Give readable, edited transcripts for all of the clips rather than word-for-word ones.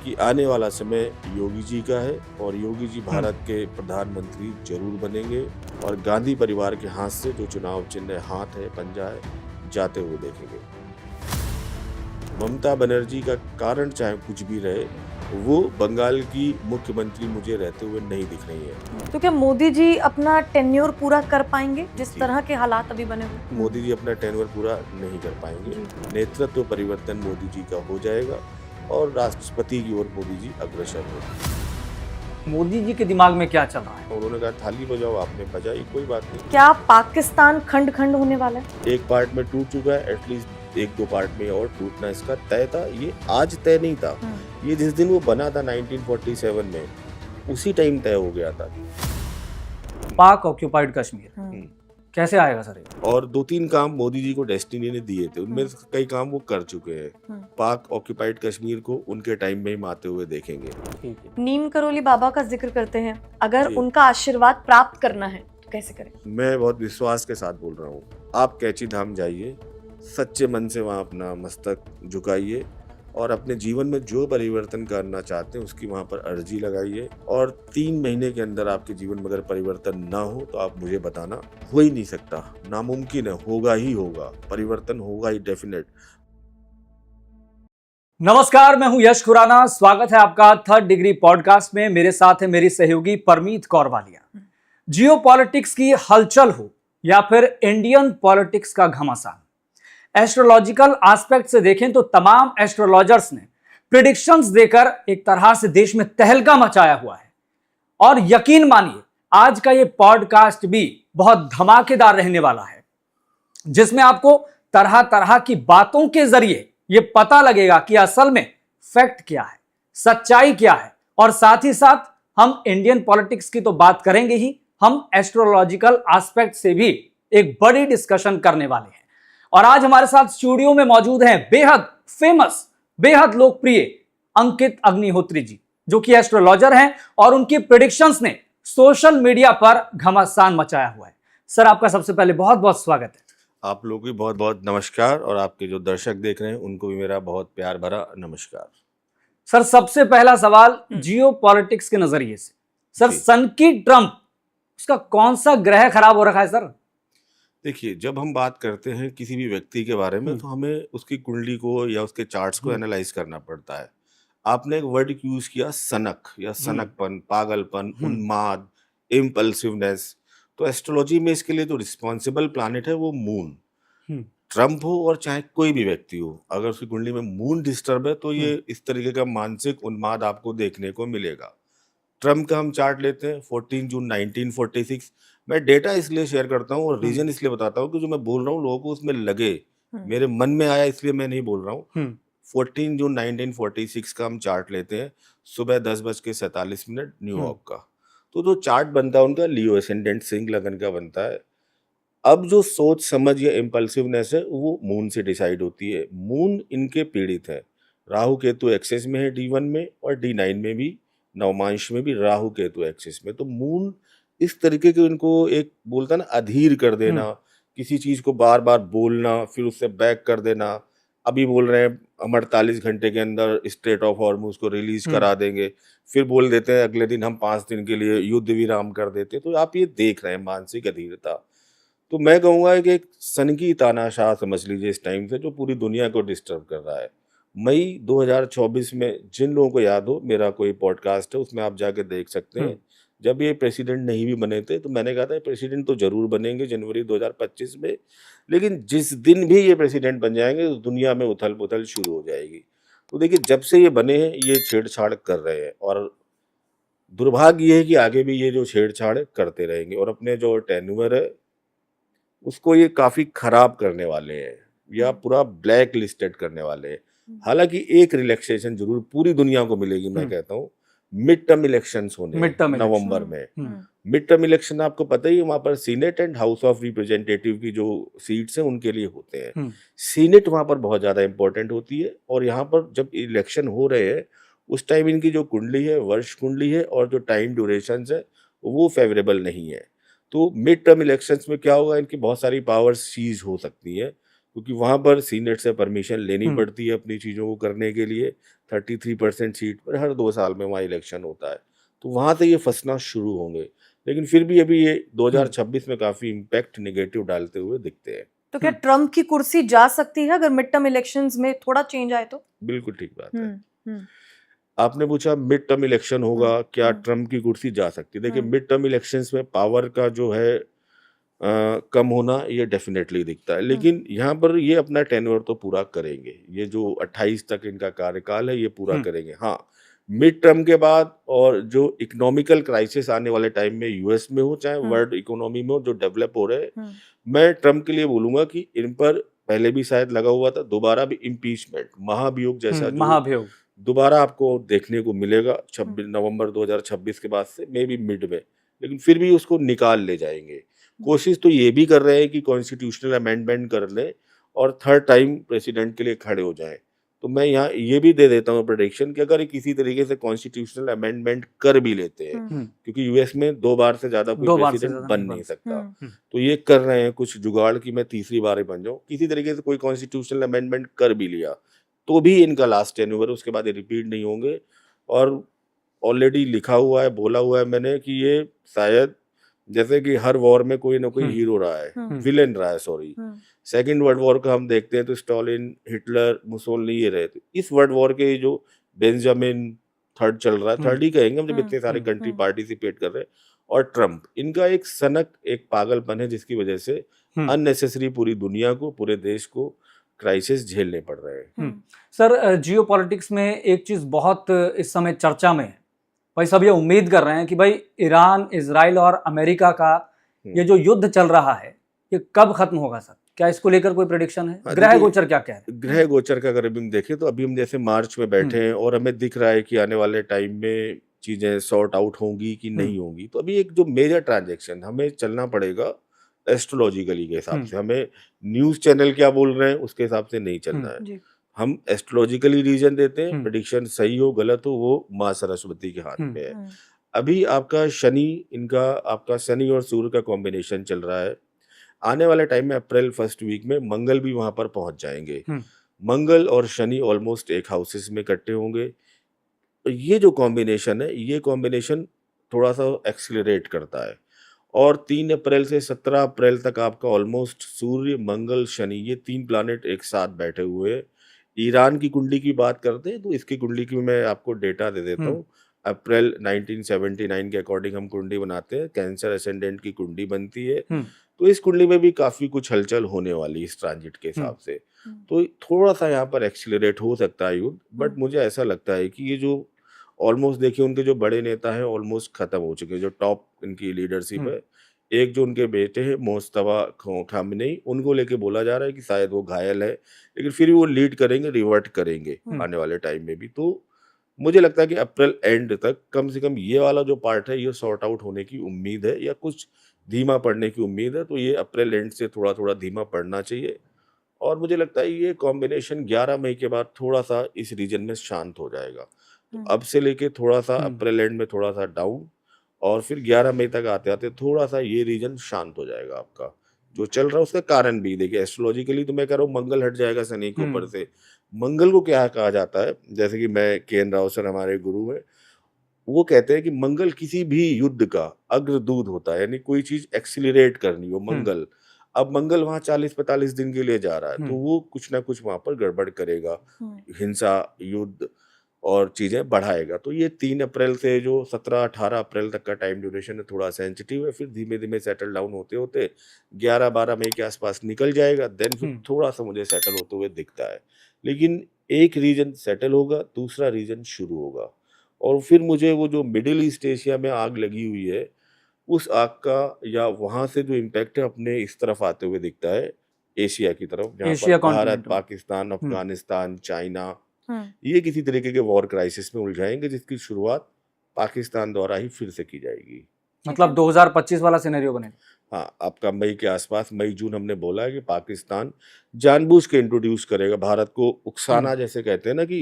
कि आने वाला समय योगी जी का है और योगी जी भारत के प्रधानमंत्री जरूर बनेंगे और गांधी परिवार के हाथ से जो चुनाव चिन्ह हाथ है, पंजा है, जाते हुए देखेंगे। ममता बनर्जी का कारण चाहे कुछ भी रहे, वो बंगाल की मुख्यमंत्री मुझे रहते हुए नहीं दिख रही है। तो क्या मोदी जी अपना टेन्योर पूरा कर पाएंगे जिस तरह के हालात अभी बने हुए? मोदी जी अपना टेन्योर पूरा नहीं कर पाएंगे। नेतृत्व परिवर्तन मोदी जी का हो जाएगा और राष्ट्रपति की ओर मोदी जी अग्रसर होंगे। मोदी जी के दिमाग में क्या चल रहा है? उन्होंने कहा थाली बजाओ, आपने बजाई, कोई बात नहीं। क्या पाकिस्तान खंड खंड होने वाला है? एक पार्ट में टूट चुका है, एटलीस्ट एक दो पार्ट में और टूटना इसका तय था। ये आज तय नहीं था, ये जिस दिन वो बना था 1947 में, उसी टाइम तय हो गया था। पाक ऑक्यूपाइड कश्मीर कैसे आएगा सर? और 2-3 काम मोदी जी को डेस्टिनी ने दिए थे, उनमें से कई काम वो कर चुके हैं। पाक ऑक्यूपाइड कश्मीर को उनके टाइम में ही आते हुए देखेंगे। नीम करोली बाबा का जिक्र करते हैं, अगर उनका आशीर्वाद प्राप्त करना है तो कैसे करें? मैं बहुत विश्वास के साथ बोल रहा हूँ, आप कैची धाम जाइए, सच्चे मन से वहाँ अपना मस्तक झुकाइए और अपने जीवन में जो परिवर्तन करना चाहते हैं उसकी वहाँ पर अर्जी लगाइए। और 3 महीने के अंदर आपके जीवन में अगर परिवर्तन ना हो तो आप मुझे बताना, हो ही नहीं सकता, नामुमकिन है, होगा ही होगा, परिवर्तन होगा ही डेफिनेट। नमस्कार, मैं हूं यश खुराना। स्वागत है आपका थर्ड डिग्री पॉडकास्ट में। मेरे साथ है मेरी सहयोगी परमीत कौर वालिया। जियो पॉलिटिक्स की हलचल हो या फिर इंडियन पॉलिटिक्स का घमासान, एस्ट्रोलॉजिकल एस्पेक्ट से देखें तो तमाम एस्ट्रोलॉजर्स ने प्रिडिक्शंस देकर एक तरह से देश में तहलका मचाया हुआ है। और यकीन मानिए, आज का ये पॉडकास्ट भी बहुत धमाकेदार रहने वाला है, जिसमें आपको तरह तरह की बातों के जरिए ये पता लगेगा कि असल में फैक्ट क्या है, सच्चाई क्या है। और साथ ही साथ हम इंडियन पॉलिटिक्स की तो बात करेंगे ही, हम एस्ट्रोलॉजिकल एस्पेक्ट से भी एक बड़ी डिस्कशन करने वाले हैं। और आज हमारे साथ स्टूडियो में मौजूद हैं बेहद फेमस, बेहद लोकप्रिय अंकित अग्निहोत्री जी, जो कि एस्ट्रोलॉजर हैं और उनकी प्रेडिक्शंस ने सोशल मीडिया पर घमासान मचाया हुआ है। सर, आपका सबसे पहले बहुत बहुत स्वागत है। आप लोगों की बहुत बहुत नमस्कार और आपके जो दर्शक देख रहे हैं उनको भी मेरा बहुत प्यार भरा नमस्कार। सर, सबसे पहला सवाल जियो पॉलिटिक्स के नजरिए से, सर सन की ट्रंप, उसका कौन सा ग्रह खराब हो रखा है सर? देखिए, जब हम बात करते हैं किसी भी व्यक्ति के बारे में तो हमें उसकी कुंडली को या उसके चार्ट्स को एनालाइज करना पड़ता है। आपने एक वर्ड यूज किया, सनक या सनकपन, पागलपन, उन्माद, इम्पल्सिवनेस। तो एस्ट्रोलॉजी में इसके लिए जो रिस्पॉन्सिबल प्लैनेट है वो मून। ट्रम्प हो और चाहे कोई भी व्यक्ति हो, अगर उसकी कुंडली में मून डिस्टर्ब है तो ये इस तरीके का मानसिक उन्माद आपको देखने को मिलेगा। ट्रम्प का हम चार्ट लेते हैं 14 जून 1946। मैं डेटा इसलिए शेयर करता हूँ और रीजन इसलिए बताता हूँ कि जो मैं बोल रहा हूँ लोगों को उसमें लगे, मेरे मन में आया इसलिए मैं नहीं बोल रहा हूँ। 14 जून 1946 का हम चार्ट लेते हैं, सुबह 10:47 न्यूयॉर्क का। तो जो चार्ट बनता है उनका लियो एसेंडेंट सिंह लगन का बनता है। अब जो सोच समझ या इम्पल्सिवनेस है वो मून से डिसाइड होती है। मून इनके पीड़ित है, राहु केतु एक्सेस में है D1 में और D9 में भी, नवमांश में भी राहु केतु एक्सिस में। तो मून इस तरीके के इनको एक बोलता ना अधीर कर देना, किसी चीज को बार बार बोलना फिर उससे बैक कर देना। अभी बोल रहे हैं हम 48 घंटे के अंदर स्ट्रेट ऑफ हॉर्मुज को रिलीज करा देंगे, फिर बोल देते हैं अगले दिन हम 5 दिन के लिए युद्ध विराम कर देते हैं। तो आप ये देख रहे हैं मानसिक अधीरता। तो मैं कहूँगा कि एक सन की तानाशाह समझ लीजिए इस टाइम से, जो पूरी दुनिया को डिस्टर्ब कर रहा है। मई 2024 में जिन लोगों को याद हो, मेरा कोई पॉडकास्ट है उसमें आप जाके देख सकते हैं, जब ये प्रेसिडेंट नहीं भी बने थे तो मैंने कहा था प्रेसिडेंट तो जरूर बनेंगे जनवरी 2025 में, लेकिन जिस दिन भी ये प्रेसिडेंट बन जाएंगे तो दुनिया में उथल पुथल शुरू हो जाएगी। तो देखिए, जब से ये बने हैं ये छेड़छाड़ कर रहे हैं और दुर्भाग्य ये है कि आगे भी ये जो छेड़छाड़ करते रहेंगे और अपने जो टेन्यूअर है उसको ये काफी खराब करने वाले हैं या पूरा ब्लैक लिस्टेड करने वाले हैं। हालांकि एक रिलैक्सेशन जरूर पूरी दुनिया को मिलेगी, मैं कहता हूँ मिड टर्म इलेक्शंस होने नवंबर में। मिड टर्म इलेक्शन आपको पता ही है, वहां पर senate and house of representative की जो सीट्स हैं उनके लिए होते हैं। सीनेट वहां पर बहुत ज्यादा इंपॉर्टेंट होती है और यहाँ पर जब इलेक्शन हो रहे हैं उस टाइम इनकी जो कुंडली है, वर्ष कुंडली है और जो टाइम ड्यूरेशन है वो फेवरेबल नहीं है। तो मिड टर्म इलेक्शंस में क्या होगा, इनकी बहुत सारी पावर्स सीज हो सकती है। क्योंकि वहां पर सीनेट से परमिशन लेनी हम्म। पड़ती है अपनी चीजों को करने के लिए। 33% सीट पर हर 2 साल में वहाँ इलेक्शन होता है, तो वहां से ये फंसना शुरू होंगे। लेकिन फिर भी अभी ये 2026 में काफी इम्पैक्ट निगेटिव डालते हुए दिखते हैं। तो क्या ट्रम्प की कुर्सी जा सकती है अगर मिड टर्म इलेक्शंस में थोड़ा चेंज आए तो? बिल्कुल ठीक बात है। हम्म आपने पूछा मिड टर्म इलेक्शन होगा, क्या हम्म। ट्रम्प की कुर्सी जा सकती है? देखिए, हम्म। मिड टर्म इलेक्शंस में पावर का जो है कम होना ये डेफिनेटली दिखता है, लेकिन यहाँ पर ये अपना टेन्योर तो पूरा करेंगे। ये जो 28 तक इनका कार्यकाल है ये पूरा करेंगे। हाँ, मिड टर्म के बाद और जो इकोनॉमिकल क्राइसिस आने वाले टाइम में यूएस में हो चाहे वर्ल्ड इकोनॉमी में हो जो डेवलप हो रहे हैं, मैं ट्रम्प के लिए बोलूंगा कि इन पर पहले भी शायद लगा हुआ था, दोबारा भी इम्पीचमेंट, महाभियोग जैसा जो महाभियोग दोबारा आपको देखने को मिलेगा 26 नवंबर 2026 के बाद से, मे बी मिड में, लेकिन फिर भी उसको निकाल ले जाएंगे। कोशिश तो ये भी कर रहे हैं कि कॉन्स्टिट्यूशनल अमेंडमेंट कर ले और थर्ड टाइम प्रेसिडेंट के लिए खड़े हो जाएं। तो मैं यहाँ ये भी दे देता हूँ प्रेडिक्शन कि अगर ये किसी तरीके से कॉन्स्टिट्यूशनल अमेंडमेंट कर भी लेते हैं, क्योंकि यूएस में 2 बार से ज्यादा कोई प्रेसिडेंट बन नहीं सकता, तो ये कर रहे हैं कुछ जुगाड़ कि मैं तीसरी बार ही बन जाऊं। किसी तरीके से कोई कॉन्स्टिट्यूशनल अमेंडमेंट कर भी लिया तो भी इनका लास्ट टेन्योर, उसके बाद ये रिपीट नहीं होंगे। और ऑलरेडी लिखा हुआ है, बोला हुआ है मैंने कि ये शायद जैसे कि हर वॉर में कोई ना कोई हीरो रहा है, विलेन रहा है, सॉरी। सेकेंड वर्ल्ड वॉर का हम देखते हैं तो स्टॉलिन, हिटलर, मुसोलिनी ये रहे थे। इस वर्ल्ड वॉर के जो बेंजामिन थर्ड चल रहा है, थर्ड ही कहेंगे हम जब इतने सारे कंट्री पार्टिसिपेट कर रहे हैं, और ट्रम्प, इनका एक सनक, एक पागलपन है जिसकी वजह से अननेसेसरी पूरी दुनिया को, पूरे देश को क्राइसिस झेलने पड़ रहे हैं। सर, जियो पॉलिटिक्स में एक चीज बहुत इस समय चर्चा में है, भाई सब ये उम्मीद कर रहे हैं कि भाई ईरान, इजराइल और अमेरिका का ये जो युद्ध चल रहा है ये कब खत्म होगा सर? क्या इसको लेकर कोई प्रेडिक्शन है? ग्रह गोचर क्या कह रहे हैं? ग्रह गोचर का अगर हम देखें तो अभी हम जैसे मार्च में बैठे हैं और हमें दिख रहा है कि आने वाले टाइम में चीजें सॉर्ट आउट होंगी कि नहीं होंगी। तो अभी एक जो मेजर ट्रांजैक्शन हमें चलना पड़ेगा एस्ट्रोलॉजिकली के हिसाब से, हमें न्यूज चैनल क्या बोल रहे हैं उसके हिसाब से नहीं चलना है। हम एस्ट्रोलॉजिकली रीजन देते हैं, प्रेडिक्शन सही हो गलत हो वो माँ सरस्वती के हाथ में है। अभी आपका शनि, इनका आपका शनि और सूर्य का कॉम्बिनेशन चल रहा है। आने वाले टाइम में अप्रैल फर्स्ट वीक में मंगल भी वहां पर पहुंच जाएंगे। मंगल और शनि ऑलमोस्ट एक हाउसेस में इकट्ठे होंगे। ये जो कॉम्बिनेशन है, ये कॉम्बिनेशन थोड़ा सा एक्सीलरेट करता है, और 3 अप्रैल से 17 अप्रैल तक आपका ऑलमोस्ट सूर्य, मंगल, शनि, ये 3 प्लैनेट एक साथ बैठे हुए हैं। ईरान की कुंडली की बात करते हैं तो इसकी कुंडली की मैं आपको डेटा दे देता हूँ। अप्रैल 1979 के अकॉर्डिंग हम कुंडली बनाते हैं, कैंसर एसेंडेंट की कुंडली बनती है। तो इस कुंडली में भी काफी कुछ हलचल होने वाली इस ट्रांजिट के हिसाब से, तो थोड़ा सा यहाँ पर एक्सीलरेट हो सकता है युद्ध। बट मुझे ऐसा लगता है कि ये जो ऑलमोस्ट देखिए उनके जो बड़े नेता हैं ऑलमोस्ट खत्म हो चुके हैं, जो टॉप इनकी लीडरशिप है। एक जो उनके बेटे हैं मोस्तफा खामेनी, उनको लेके बोला जा रहा है कि शायद वो घायल है, लेकिन फिर भी वो लीड करेंगे, रिवर्ट करेंगे आने वाले टाइम में भी। तो मुझे लगता है कि अप्रैल एंड तक कम से कम ये वाला जो पार्ट है ये सॉर्ट आउट होने की उम्मीद है, या कुछ धीमा पड़ने की उम्मीद है। तो ये अप्रैल एंड से थोड़ा थोड़ा धीमा पड़ना चाहिए, और मुझे लगता है ये कॉम्बिनेशन 11 मई के बाद थोड़ा सा इस रीजन में शांत हो जाएगा। तो अब से लेके थोड़ा सा अप्रैल एंड में थोड़ा सा डाउन, और फिर 11 मई तक आते आते थोड़ा सा ये रीजन शांत हो जाएगा आपका जो चल रहा है। उसका कारण भी देखिए, एस्ट्रोलॉजिकली तो मैं कह रहा हूँ मंगल हट जाएगा शनि के ऊपर से। मंगल को क्या कहा जाता है, जैसे कि मैं के.एन. राव सर हमारे गुरु हैं, वो कहते हैं कि मंगल किसी भी युद्ध का अग्रदूत होता है, यानी कोई चीज एक्सीलरेट करनी हो मंगल। अब मंगल वहां 40-45 दिन के लिए जा रहा है, तो वो कुछ ना कुछ वहां पर गड़बड़ करेगा, हिंसा, युद्ध और चीजें बढ़ाएगा। तो ये 3 अप्रैल से जो 17-18 अप्रैल तक का टाइम ड्यूरेशन है थोड़ा सेंसिटिव है, फिर धीमे धीमे सेटल डाउन होते होते 11-12 मई के आसपास निकल जाएगा। देन फिर थोड़ा सा मुझे सेटल होते हुए दिखता है, लेकिन एक रीजन सेटल होगा, दूसरा रीजन शुरू होगा, और फिर मुझे वो जो मिडिल ईस्ट एशिया में आग लगी हुई है उस आग का, या वहां से जो इम्पैक्ट है अपने इस तरफ आते हुए दिखता है, एशिया की तरफ, जहाँ पर भारत, पाकिस्तान, अफगानिस्तान, चाइना ये किसी तरीके के वॉर क्राइसिस में उलझाएंगे, जिसकी शुरुआत पाकिस्तान द्वारा ही फिर से की जाएगी। मतलब 2025 वाला सिनेरियो बनेगा। हाँ, आपका मई के आसपास, मई जून हमने बोला है कि पाकिस्तान जानबूझ के इंट्रोड्यूस करेगा, भारत को उकसाना, जैसे कहते हैं ना कि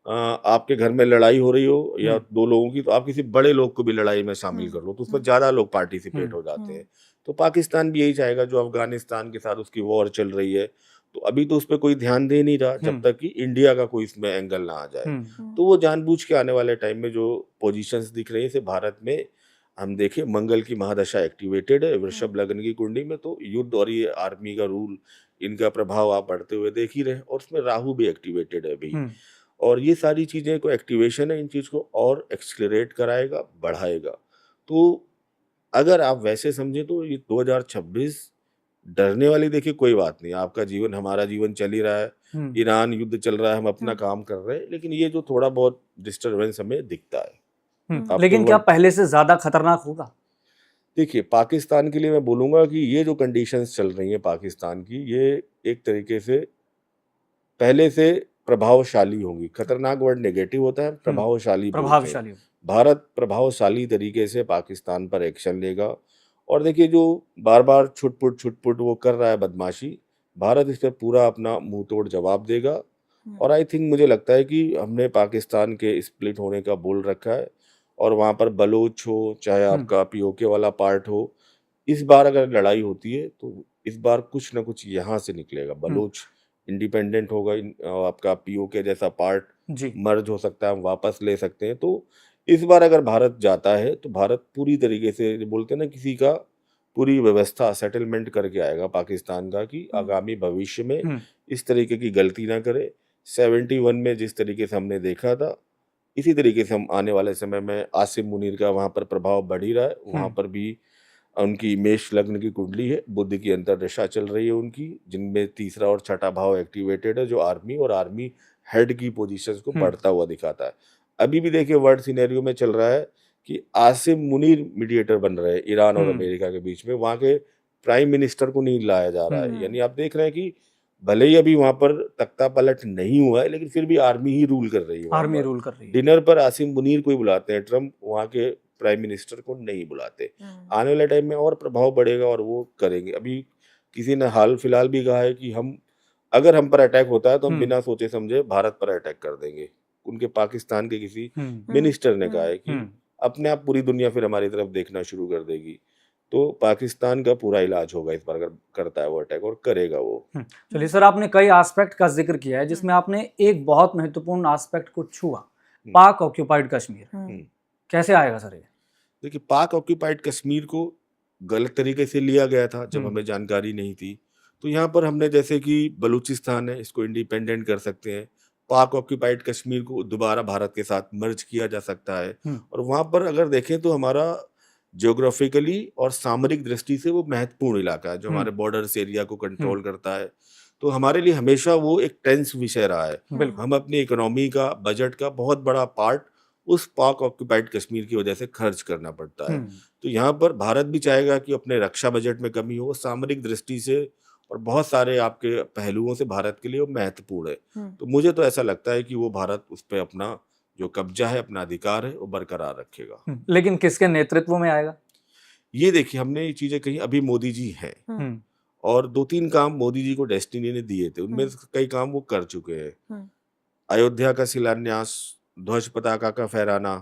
आपके घर में लड़ाई हो रही हो या 2 लोगों की, तो आप किसी बड़े लोग को भी लड़ाई में शामिल कर लो, तो उसमें ज्यादा लोग पार्टिसिपेट हो जाते हैं। तो पाकिस्तान भी यही चाहेगा, जो अफगानिस्तान के साथ उसकी वॉर चल रही है, तो अभी तो उस पर कोई ध्यान दे नहीं रहा जब तक कि इंडिया का कोई इसमें एंगल ना आ जाए। तो वो जानबूझ के आने वाले टाइम में जो पोजीशंस दिख रही है जैसे भारत में हम देखें मंगल की महादशा एक्टिवेटेड है वृषभ लग्न की कुंडली में, तो युद्ध और ये आर्मी का रूल इनका प्रभाव आप बढ़ते हुए देख ही रहे हैं, और उसमें राहु भी एक्टिवेटेड है अभी। और ये सारी चीजें को एक्टिवेशन है, इन चीज को और एक्सलरेट कराएगा, बढ़ाएगा। तो अगर आप वैसे समझे तो ये 2026 डरने वाली देखिए कोई बात नहीं, आपका जीवन हमारा जीवन चल ही रहा है, ईरान युद्ध चल रहा है, हम अपना काम कर रहे हैं, लेकिन ये जो थोड़ा बहुत डिस्टरबेंस हमें दिखता है। अब लेकिन तो क्या पहले से ज्यादा खतरनाक होगा? देखिए पाकिस्तान के लिए मैं बोलूंगा कि ये जो कंडीशंस चल रही हैं पाकिस्तान की, ये एक तरीके से पहले से प्रभावशाली होंगी। खतरनाक वर्ड नेगेटिव होता है, प्रभावशाली बोलते हैं। प्रभावशाली हो। भारत प्रभावशाली तरीके से पाकिस्तान पर एक्शन लेगा, और देखिए जो बार बार छुटपुट वो कर रहा है बदमाशी, भारत इस पर पूरा अपना मुंह तोड़ जवाब देगा। और आई थिंक मुझे लगता है कि हमने पाकिस्तान के स्प्लिट होने का बोल रखा है, और वहाँ पर बलोच हो चाहे आपका पीओके वाला पार्ट हो, इस बार अगर लड़ाई होती है तो इस बार कुछ ना कुछ यहाँ से निकलेगा। बलोच इंडिपेंडेंट होगा, आपका पीओके जैसा पार्ट मर्ज हो सकता है, हम वापस ले सकते हैं। तो इस बार अगर भारत जाता है तो भारत पूरी तरीके से जो बोलते हैं ना, किसी का पूरी व्यवस्था सेटलमेंट करके आएगा पाकिस्तान का, कि आगामी भविष्य में इस तरीके की गलती ना करे। 71 में जिस तरीके से हमने देखा था, इसी तरीके से हम आने वाले समय में, आसिम मुनीर का वहाँ पर प्रभाव बढ़ ही रहा है, वहाँ पर भी उनकी मेष लग्न की कुंडली है, बुध की अंतर्दशा चल रही है उनकी, जिनमें तीसरा और छठा भाव एक्टिवेटेड है, जो आर्मी और आर्मी हेड की पोजीशंस को बढ़ता हुआ दिखाता है। अभी भी देखिए वर्ल्ड सिनेरियो में चल रहा है कि आसिम मुनीर मीडिएटर बन रहे हैं ईरान और अमेरिका के बीच में, वहाँ के प्राइम मिनिस्टर को नहीं लाया जा रहा है। यानी आप देख रहे हैं कि भले ही अभी वहाँ पर तख्ता पलट नहीं हुआ है, लेकिन फिर भी आर्मी ही रूल कर रही है। आर्मी रूल कर रही है। डिनर पर आसिम मुनीर को ही बुलाते हैं ट्रम्प, वहाँ के प्राइम मिनिस्टर को नहीं बुलाते। आने वाले टाइम में और प्रभाव बढ़ेगा और वो करेंगे। अभी किसी ने हाल फिलहाल भी कहा है कि अगर हम पर अटैक होता है तो हम बिना सोचे समझे भारत पर अटैक कर देंगे। उनके पाकिस्तान के किसी मिनिस्टर ने कहा है कि अपने आप पूरी दुनिया फिर हमारी तरफ देखना शुरू कर देगी। तो पाकिस्तान का पूरा इलाज होगा इस बार, अगर करता है वो अटैक, और करेगा वो। चलिए सर, आपने कई एस्पेक्ट का जिक्र किया है, जिसमें आपने एक बहुत महत्वपूर्ण एस्पेक्ट को छुआ, पाक ऑक्यूपाइड कश्मीर। कैसे आएगा सर ये? देखिए पाक ऑक्यूपाइड कश्मीर को गलत तरीके से लिया गया था जब हमें जानकारी नहीं थी। तो यहाँ पर हमने जैसे कि बलूचिस्तान है, इसको इंडिपेंडेंट कर सकते हैं। पाक ऑक्यूपाइड कश्मीर को दोबारा भारत के साथ मर्ज किया जा सकता है, और वहाँ पर अगर देखें तो हमारा ज्योग्राफिकली और सामरिक दृष्टि से वो महत्वपूर्ण इलाका है, जो हमारे बॉर्डर्स एरिया को कंट्रोल करता है। तो हमारे लिए हमेशा वो एक टेंस विषय रहा है। हम अपनी इकोनॉमी का, बजट का बहुत बड़ा पार्ट उस पाक ऑक्यूपाइड कश्मीर की वजह से खर्च करना पड़ता है। तो यहाँ पर भारत भी चाहेगा कि अपने रक्षा बजट में कमी हो, सामरिक दृष्टि से और बहुत सारे आपके पहलुओं से भारत के लिए वो महत्वपूर्ण है। तो मुझे तो ऐसा लगता है कि वो भारत उस पर अपना जो कब्जा है, अपना अधिकार है, वो बरकरार रखेगा। लेकिन किसके नेतृत्व में आएगा? ये देखिए हमने ये चीजें कही, अभी मोदी जी हैं और 2-3 काम मोदी जी को डेस्टिनी ने दिए थे, उनमें कई काम वो कर चुके हैं। अयोध्या का शिलान्यास, ध्वज पताका का फहराना,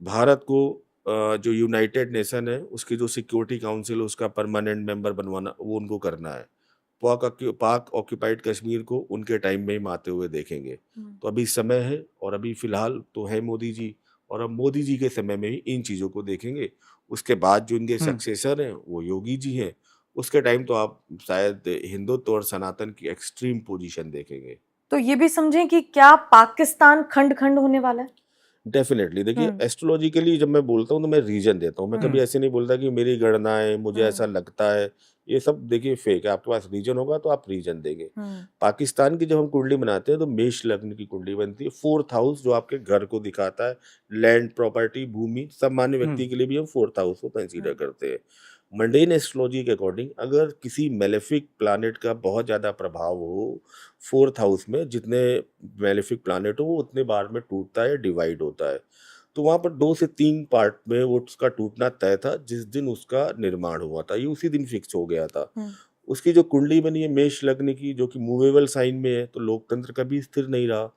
भारत को जो यूनाइटेड नेशन है उसकी जो सिक्योरिटी काउंसिल उसका परमानेंट मेंबर बनवाना, वो उनको करना है। पाक ऑक्यूपाइड कश्मीर को उनके टाइम में ही आते हुए देखेंगे। तो अभी समय है, और अभी फिलहाल तो है मोदी जी, और अब मोदी जी के समय में ही इन चीज़ों को देखेंगे। उसके बाद जो इनके सक्सेसर हैं वो योगी जी हैं, उसके टाइम तो आप शायद हिंदुत्व और सनातन की एक्सट्रीम पोजीशन देखेंगे। तो ये भी समझें कि क्या पाकिस्तान खंड खंड होने वाला है? डेफिनेटली देखिए एस्ट्रोलॉजिकली जब मैं बोलता हूँ तो मैं रीजन देता हूँ, मैं कभी ऐसे नहीं बोलता कि मेरी गणना है, मुझे ऐसा लगता है, ये सब देखिए फेक है। आपके पास रीजन होगा तो आप रीजन देंगे। पाकिस्तान की जब हम कुंडली बनाते हैं तो मेष लग्न की कुंडली बनती है। 4th हाउस जो आपके घर को दिखाता है, लैंड, प्रॉपर्टी, भूमि, सामान्य व्यक्ति के लिए भी हम 4th हाउस को कंसीडर करते हैं। मंडेन एस्ट्रोलॉजी के अकॉर्डिंग अगर किसी मेलेफिक प्लानेट का बहुत ज़्यादा प्रभाव हो 4th हाउस में, जितने मेलेफिक प्लानेट हो वो उतने बार में टूटता है, डिवाइड होता है। तो वहाँ पर 2 से 3 पार्ट में वो उसका टूटना तय था। जिस दिन उसका निर्माण हुआ था, ये उसी दिन फिक्स हो गया था। उसकी जो कुंडली बनी है मेष लग्न की, जो कि मूवेबल साइन में है, तो लोकतंत्र कभी स्थिर नहीं रहा।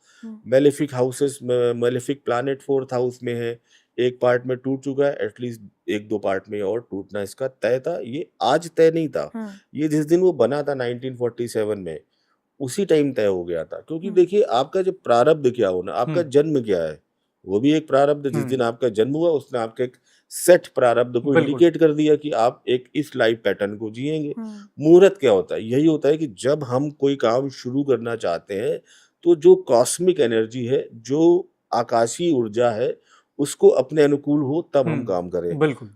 Malefic houses, malefic planet 4th house में है, एक पार्ट में टूट चुका है, एटलीस्ट एक दो पार्ट में और टूटना इसका तय था। ये आज तय नहीं था, ये जिस दिन वो बना था 1947 में, उसी टाइम तय हो गया था। क्योंकि देखिए आपका जो प्रारब्ध क्या होना, आपका जन्म क्या है, वो भी एक प्रारब्ध है। जिस दिन आपका जन्म हुआ उसने आपके एक सेट प्रारब्ध को बिल्कुल। इंडिकेट कर दिया कि आप एक इस लाइफ पैटर्न को जिएंगे। मुहूर्त क्या होता है? यही होता है कि जब हम कोई काम शुरू करना चाहते हैं तो जो कॉस्मिक एनर्जी है, जो आकाशीय ऊर्जा है, उसको अपने अनुकूल हो तब हम काम करें। बिल्कुल।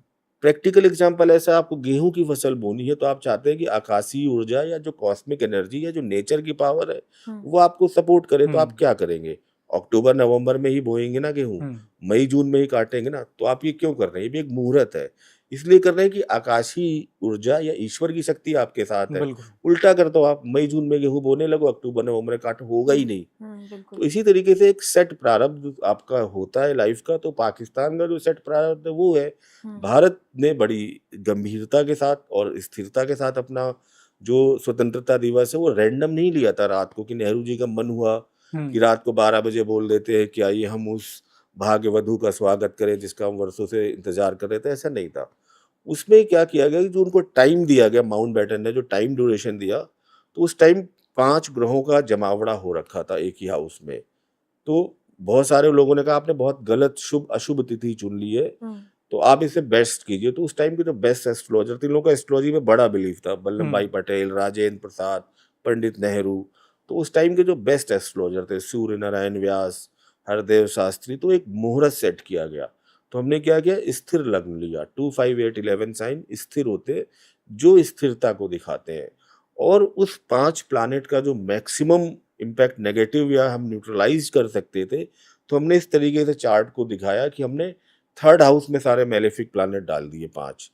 प्रैक्टिकल एग्जांपल ऐसा, आपको गेहूं की फसल बोनी है तो आप चाहते हैं कि आकाशीय ऊर्जा या जो कॉस्मिक एनर्जी है, जो नेचर की पावर है, वो आपको सपोर्ट करे। तो आप क्या करेंगे? अक्टूबर नवंबर में ही बोएंगे ना गेहूं, मई जून में ही काटेंगे ना। तो आप ये क्यों कर रहे हैं? ये भी एक मुहूर्त है, इसलिए कर रहे हैं कि आकाशीय ऊर्जा या ईश्वर की शक्ति आपके साथ है। बिल्कुल। उल्टा कर दो, आप मई जून में गेहूं बोने लगो, अक्टूबर नवंबर में काट, होगा ही नहीं। तो इसी तरीके से एक सेट प्रारब्ध आपका होता है लाइफ का। तो पाकिस्तान का जो सेट प्रारब्ध है वो है, भारत ने बड़ी गंभीरता के साथ और स्थिरता के साथ अपना जो स्वतंत्रता दिवस है वो रैंडम नहीं लिया था रात को, कि नेहरू जी का मन हुआ कि रात को 12 बजे बोल देते हैं कि आइए हम उस भाग्य वधु का स्वागत करें जिसका हम वर्षों से इंतजार कर रहे थे। ऐसा नहीं था। उसमें क्या किया गया कि जो उनको टाइम दिया गया, माउंटबेटन ने जो टाइम ड्यूरेशन दिया, तो उस टाइम 5 ग्रहों का जमावड़ा हो रखा था एक ही हाउस में। तो बहुत सारे लोगों ने कहा आपने बहुत गलत शुभ अशुभ तिथि चुन ली है, तो आप इसे बेस्ट कीजिए। तो उस टाइम के जो बेस्ट एस्ट्रोलॉजर थे, इन लोगों का एस्ट्रोलॉजी में बड़ा बिलीफ था, वल्लभ भाई पटेल, राजेंद्र प्रसाद, पंडित नेहरू। तो उस टाइम के जो बेस्ट एस्ट्रोलॉजर थे, सूर्य नारायण व्यास, हरदेव शास्त्री, तो एक मुहूर्त सेट किया गया। तो हमने क्या किया? स्थिर लग्न लिया। 2, 5, 8, 11 साइन स्थिर होते, जो स्थिरता को दिखाते हैं। और उस 5 प्लैनेट का जो मैक्सिमम इम्पैक्ट नेगेटिव या हम न्यूट्रलाइज कर सकते थे, तो हमने इस तरीके से चार्ट को दिखाया कि हमने 3rd हाउस में सारे मेलेफिक प्लैनेट डाल दिए 5।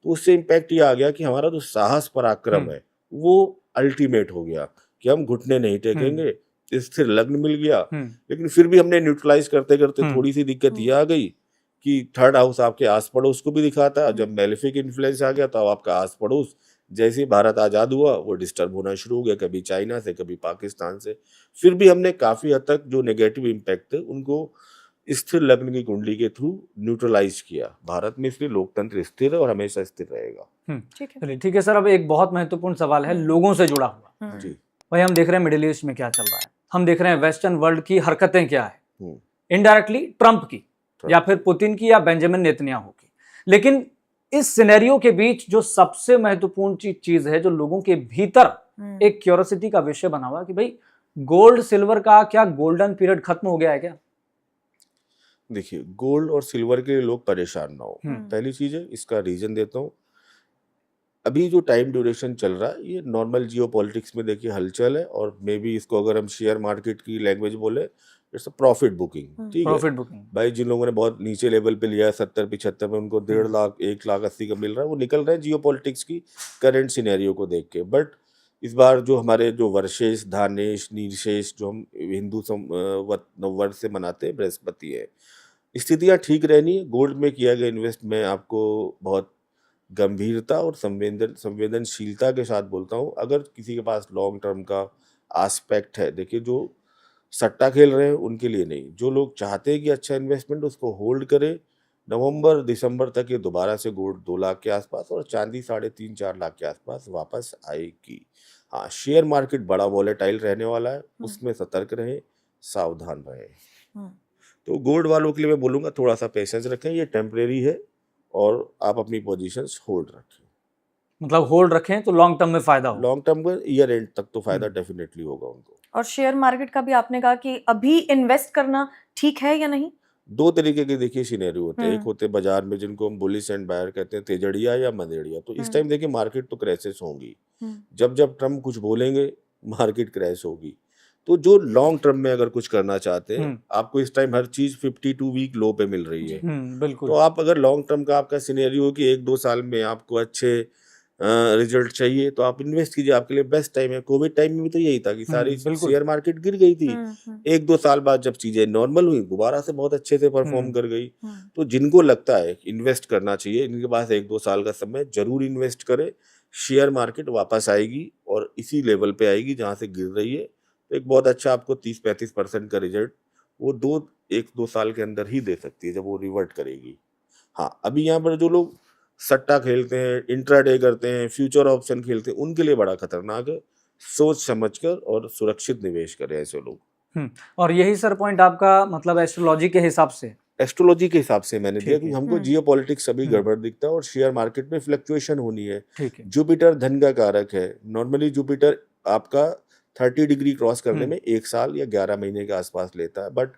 तो उससे इम्पैक्ट ये आ गया कि हमारा जो साहस पराक्रम है वो अल्टीमेट हो गया, कि हम घुटने नहीं टेकेंगे। स्थिर लग्न मिल गया, लेकिन फिर भी हमने न्यूट्रलाइज करते करते थोड़ी सी दिक्कत ये आ गई कि 3rd हाउस आपके आस पड़ोस को भी दिखाता है। जब मेलेफिक इन्फ्लुएंस आ गया तो आपका आस पड़ोस, जैसे ही भारत आजाद हुआ, वो डिस्टर्ब होना शुरू हो गया, कभी चाइना से, कभी पाकिस्तान से। फिर भी हमने काफी हद तक जो नेगेटिव इम्पैक्ट थे उनको स्थिर लग्न की कुंडली के थ्रू न्यूट्रलाइज किया भारत में। इसलिए लोकतंत्र स्थिर है और हमेशा स्थिर रहेगा। चलिए ठीक है सर, अब एक बहुत महत्वपूर्ण सवाल है लोगों से जुड़ा हुआ। जी भाई हम देख रहे हैं मिडिल ईस्ट में क्या चल रहा है, हम देख रहे हैं वेस्टर्न वर्ल्ड की हरकतें क्या है, इनडायरेक्टली ट्रंप की या फिर पुतिन की या बेंजामिन नेतन्याहू की। लेकिन इस सिनेरियो के बीच जो सबसे महत्वपूर्ण चीज है, जो लोगों के भीतर एक क्यूरियोसिटी का विषय बना हुआ कि भाई गोल्ड सिल्वर का क्या गोल्डन पीरियड खत्म हो गया है क्या? देखिए, गोल्ड और सिल्वर के लिए लोग परेशान ना हो, पहली चीज है। इसका रीजन देता हूँ। अभी जो टाइम ड्यूरेशन चल रहा है ये नॉर्मल जियो पॉलिटिक्स में देखिए हलचल है, और मे बी इसको अगर हम शेयर मार्केट की लैंग्वेज बोले, इट्स अ प्रॉफिट बुकिंग। ठीक है, प्रॉफिट बुकिंग। भाई जिन लोगों ने बहुत नीचे लेवल पे लिया है 70-75 में, उनको 1.5 लाख 1,80,000 का मिल रहा है, वो निकल रहे हैं जियो पॉलिटिक्स की करंट सिनेरियो को देख के। बट इस बार जो हमारे जो वर्षेश, धानेश, नीरशेष जो हम हिंदू नववर्ष से मनाते हैं, बृहस्पति है, स्थितियाँ ठीक रहनी है। गोल्ड में किया गया इन्वेस्ट मैं आपको बहुत गंभीरता और संवेदनशीलता के साथ बोलता हूँ। अगर किसी के पास लॉन्ग टर्म का एस्पेक्ट है, देखिए जो सट्टा खेल रहे हैं उनके लिए नहीं, जो लोग चाहते हैं कि अच्छा इन्वेस्टमेंट, उसको होल्ड करें। नवंबर दिसंबर तक ये दोबारा से गोल्ड 2 लाख के आसपास और चांदी 3.5-4 लाख के आसपास वापस आएगी। हाँ, शेयर मार्केट बड़ा वॉलेटाइल रहने वाला है, उसमें सतर्क रहें, सावधान रहें। तो गोल्ड वालों के लिए मैं बोलूँगा थोड़ा सा पेशेंस रखें, ये टेम्परेरी है और आप अपनी पोजीशंस होल्ड रखें। मतलब होल्ड रखें तो लॉन्ग टर्म में फायदा हो। लॉन्ग टर्म में ईयर एंड तक तो फायदा डेफिनेटली होगा उनको। और शेयर मार्केट का भी आपने कहा कि अभी इन्वेस्ट करना ठीक है या नहीं? 2 तरीके के देखिए सिनेरियो होते हैं। एक होते हैं बाजार में जिनको हम बुलिश एंड बायर कहते हैं, तेजड़िया या मंदेड़िया। तो इस टाइम देखिए मार्केट तो क्रैशेस होंगी, जब जब ट्रम्प कुछ बोलेंगे मार्केट क्रैश होगी। तो जो लॉन्ग टर्म में अगर कुछ करना चाहते हैं, आपको इस टाइम हर चीज 52 वीक लो पे मिल रही है। बिल्कुल। तो आप अगर लॉन्ग टर्म का आपका सिनेरियो हो कि 1-2 साल में आपको अच्छे रिजल्ट चाहिए, तो आप इन्वेस्ट कीजिए, आपके लिए बेस्ट टाइम है। कोविड टाइम में भी तो यही था कि सारी शेयर मार्केट गिर गई थी। 1-2 साल बाद जब चीजें नॉर्मल हुई, दोबारा से बहुत अच्छे से परफॉर्म कर गई। तो जिनको लगता है इन्वेस्ट करना चाहिए, इनके पास 1-2 साल का समय, जरूर इन्वेस्ट करें। शेयर मार्केट वापस आएगी और इसी लेवल पे आएगी जहां से गिर रही है। तो एक बहुत अच्छा आपको 30-35% का रिजल्ट वो 1-2 साल के अंदर ही दे सकती है जब वो रिवर्ट करेगी। हाँ, अभी यहाँ पर जो लोग सट्टा खेलते हैं, इंट्राडे करते हैं, फ्यूचर ऑप्शन खेलते हैं, उनके लिए बड़ा खतरनाक है। सोच समझकर और सुरक्षित निवेश करें ऐसे लोग। और यही सर पॉइंट आपका मतलब एस्ट्रोलॉजी के हिसाब से? एस्ट्रोलॉजी के हिसाब से मैंने दिया ठीक कि है। हमको जियोपॉलिटिक्स अभी गड़बड़ दिखता है और शेयर मार्केट में फ्लक्चुएशन होनी है। ठीक है। जुपिटर धन का कारक है। नॉर्मली जुपिटर आपका 30 डिग्री क्रॉस करने में 1 साल या 11 महीने के आसपास लेता है, बट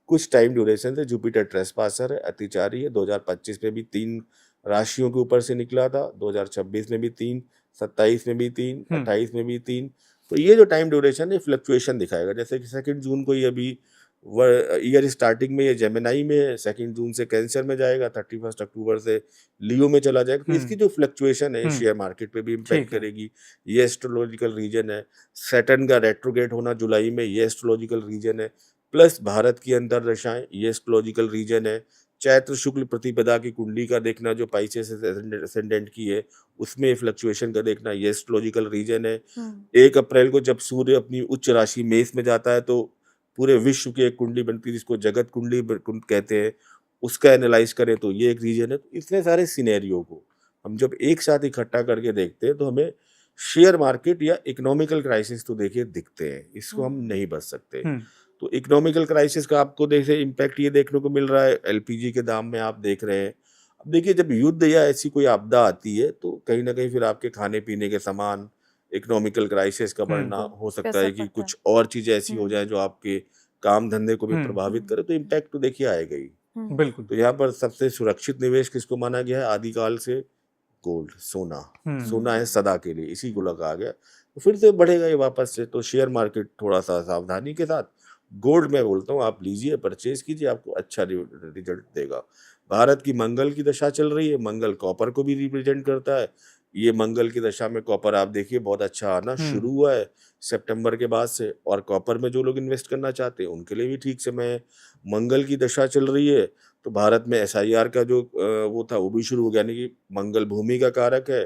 कुछ टाइम ड्यूरेशन से जुपिटर ट्रेसपासर है, अतिचारी है। 2025 में भी 3 राशियों के ऊपर से निकला था, 2026 में भी 3, 27 में भी 3, 28 में भी 3। तो ये जो टाइम ड्यूरेशन है फ्लक्चुएशन दिखाएगा। जैसे कि 2 जून को ये अभी ईयर स्टार्टिंग में ये जेमिनाई में है, 2 जून से कैंसर में जाएगा, 31 अक्टूबर से लियो में चला जाएगा। तो इसकी जो फ्लक्चुएशन है शेयर मार्केट पे भी इम्पैक्ट करेगी। ये एस्ट्रोलॉजिकल रीजन है। सैटर्न का रेट्रोग्रेड होना जुलाई में, ये एस्ट्रोलॉजिकल रीजन है। प्लस भारत की अंतर्दशाएं, ये एस्ट्रोलॉजिकल रीजन है। चैत्र शुक्ल प्रतिपदा की कुंडली का देखना जो पाइसेस असेंडेंट की है, उसमें फ्लक्चुएशन का देखना, ये एस्ट्रोलॉजिकल रीजन है। 1 अप्रैल को जब सूर्य अपनी उच्च राशि मेष में जाता है तो पूरे विश्व की एक कुंडली बनती है जिसको जगत कुंडली कहते हैं, उसका एनालाइज करें तो ये एक रीजन है। तो इतने सारे सिनेरियो को हम जब एक साथ इकट्ठा करके देखते हैं तो हमें शेयर मार्केट या इकोनॉमिकल क्राइसिस तो देखिए दिखते हैं, इसको हम नहीं बच सकते। तो इकोनॉमिकल क्राइसिस का आपको देखिए इम्पैक्ट ये देखने को मिल रहा है, एलपीजी के दाम में आप देख रहे हैं। अब देखिए जब युद्ध या ऐसी कोई आपदा आती है तो कहीं ना कहीं फिर आपके खाने पीने के सामान, इकोनॉमिकल क्राइसिस का बढ़ना हो सकता है कि कुछ और चीजें ऐसी हो जाए जो आपके काम धंधे को भी प्रभावित करे, तो इम्पैक्ट तो देखिए आएगा ही। बिल्कुल। तो यहाँ पर सबसे सुरक्षित निवेश किसको माना गया है? आदिकाल से गोल्ड, सोना। सोना है सदा के लिए, इसी को लगा गया। तो फिर से बढ़ेगा ये वापस से। तो शेयर मार्केट थोड़ा सा सावधानी के साथ, गोल्ड मैं बोलता हूँ आप लीजिए, परचेज कीजिए, आपको अच्छा रिजल्ट देगा। भारत की मंगल की दशा चल रही है, मंगल कॉपर को भी रिप्रेजेंट करता है। ये मंगल की दशा में कॉपर आप देखिए बहुत अच्छा आना शुरू हुआ है सितंबर के बाद से, और कॉपर में जो लोग इन्वेस्ट करना चाहते हैं उनके लिए भी ठीक समय है। मंगल की दशा चल रही है तो भारत में एसआईआर का जो वो था वो भी शुरू हो गया, यानी कि मंगल भूमि का कारक है।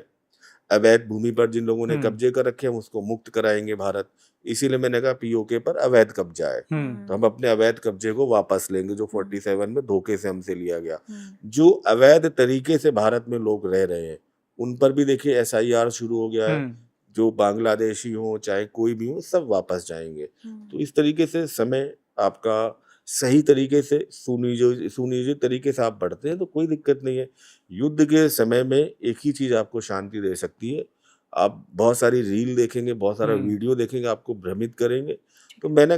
अवैध भूमि पर जिन लोगों ने कब्जे कर रखे हैं उसको मुक्त कराएंगे भारत। इसीलिए मैंने कहा पीओके पर अवैध कब्जा है, तो हम अपने अवैध कब्जे को वापस लेंगे जो 47 में धोखे से हमसे लिया गया। जो अवैध तरीके से भारत में लोग रह रहे हैं उन पर भी देखिए एसआईआर शुरू हो गया है। जो बांग्लादेशी हो चाहे कोई भी हो सब वापस जाएंगे। तो इस तरीके से समय आपका सही तरीके से सुनियोजित तरीके से आप बढ़ते हैं तो कोई दिक्कत नहीं है। युद्ध के समय में एक ही चीज आपको शांति दे सकती है, आप बहुत सारी रील देखेंगे, बहुत सारा वीडियो देखेंगे, आपको भ्रमित करेंगे। तो मेरा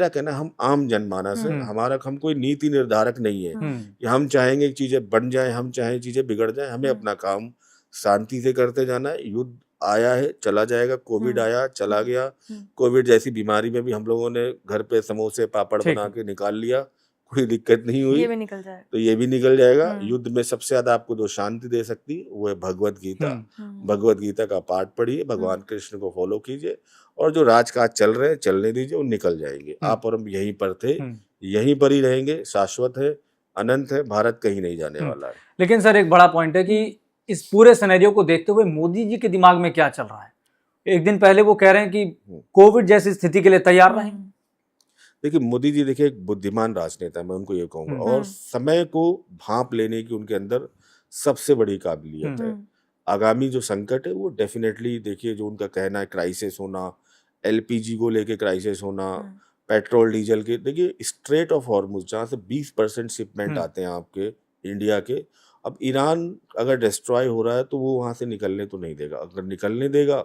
कहना हम आम जनमानस है, हम कोई नीति निर्धारक नहीं है कि हम चाहेंगे कि चीजें बन जाएं, हम चाहें चीजें बिगड़ जाएं। हमें अपना काम शांति से करते जाना है। युद्ध आया है चला जाएगा, कोविड आया चला गया। कोविड जैसी बीमारी में भी हम लोगों ने घर पे समोसे पापड़ बना के निकाल लिया, कोई दिक्कत नहीं हुई। ये भी निकल जाएगा। तो ये भी निकल जाएगा। युद्ध में सबसे ज्यादा आपको जो शांति दे सकती है वो है भगवत गीता। भगवत गीता का पाठ पढ़िए, भगवान कृष्ण को फॉलो कीजिए, और जो राजकाज चल रहे हैं चलने दीजिए, वो निकल जाएंगे। आप और हम यहीं पर थे, यहीं पर ही रहेंगे, शाश्वत है, अनंत है, भारत कहीं नहीं जाने वाला है। लेकिन सर एक बड़ा पॉइंट है कि इस पूरे सिनेरियो को देखते हुए मोदी जी के दिमाग में क्या चल रहा है? एक दिन पहले वो कह रहे हैं कि कोविड जैसी स्थिति के लिए तैयार रहें। देखिए मोदी जी देखिए एक बुद्धिमान राजनेता है, मैं उनको ये कहूंगा, और समय को भांप लेने की उनके अंदर सबसे बड़ी काबिलियत है। आगामी जो संकट है वो डेफिनेटली देखिए, जो उनका कहना है क्राइसिस होना, एलपीजी को लेके क्राइसिस होना, पेट्रोल डीजल के, देखिए स्ट्रेट ऑफ हॉर्मुज जहाँ से 20% शिपमेंट आते हैं आपके इंडिया के, अब ईरान अगर डिस्ट्रॉय हो रहा है तो वो वहां से निकलने तो नहीं देगा। अगर निकलने देगा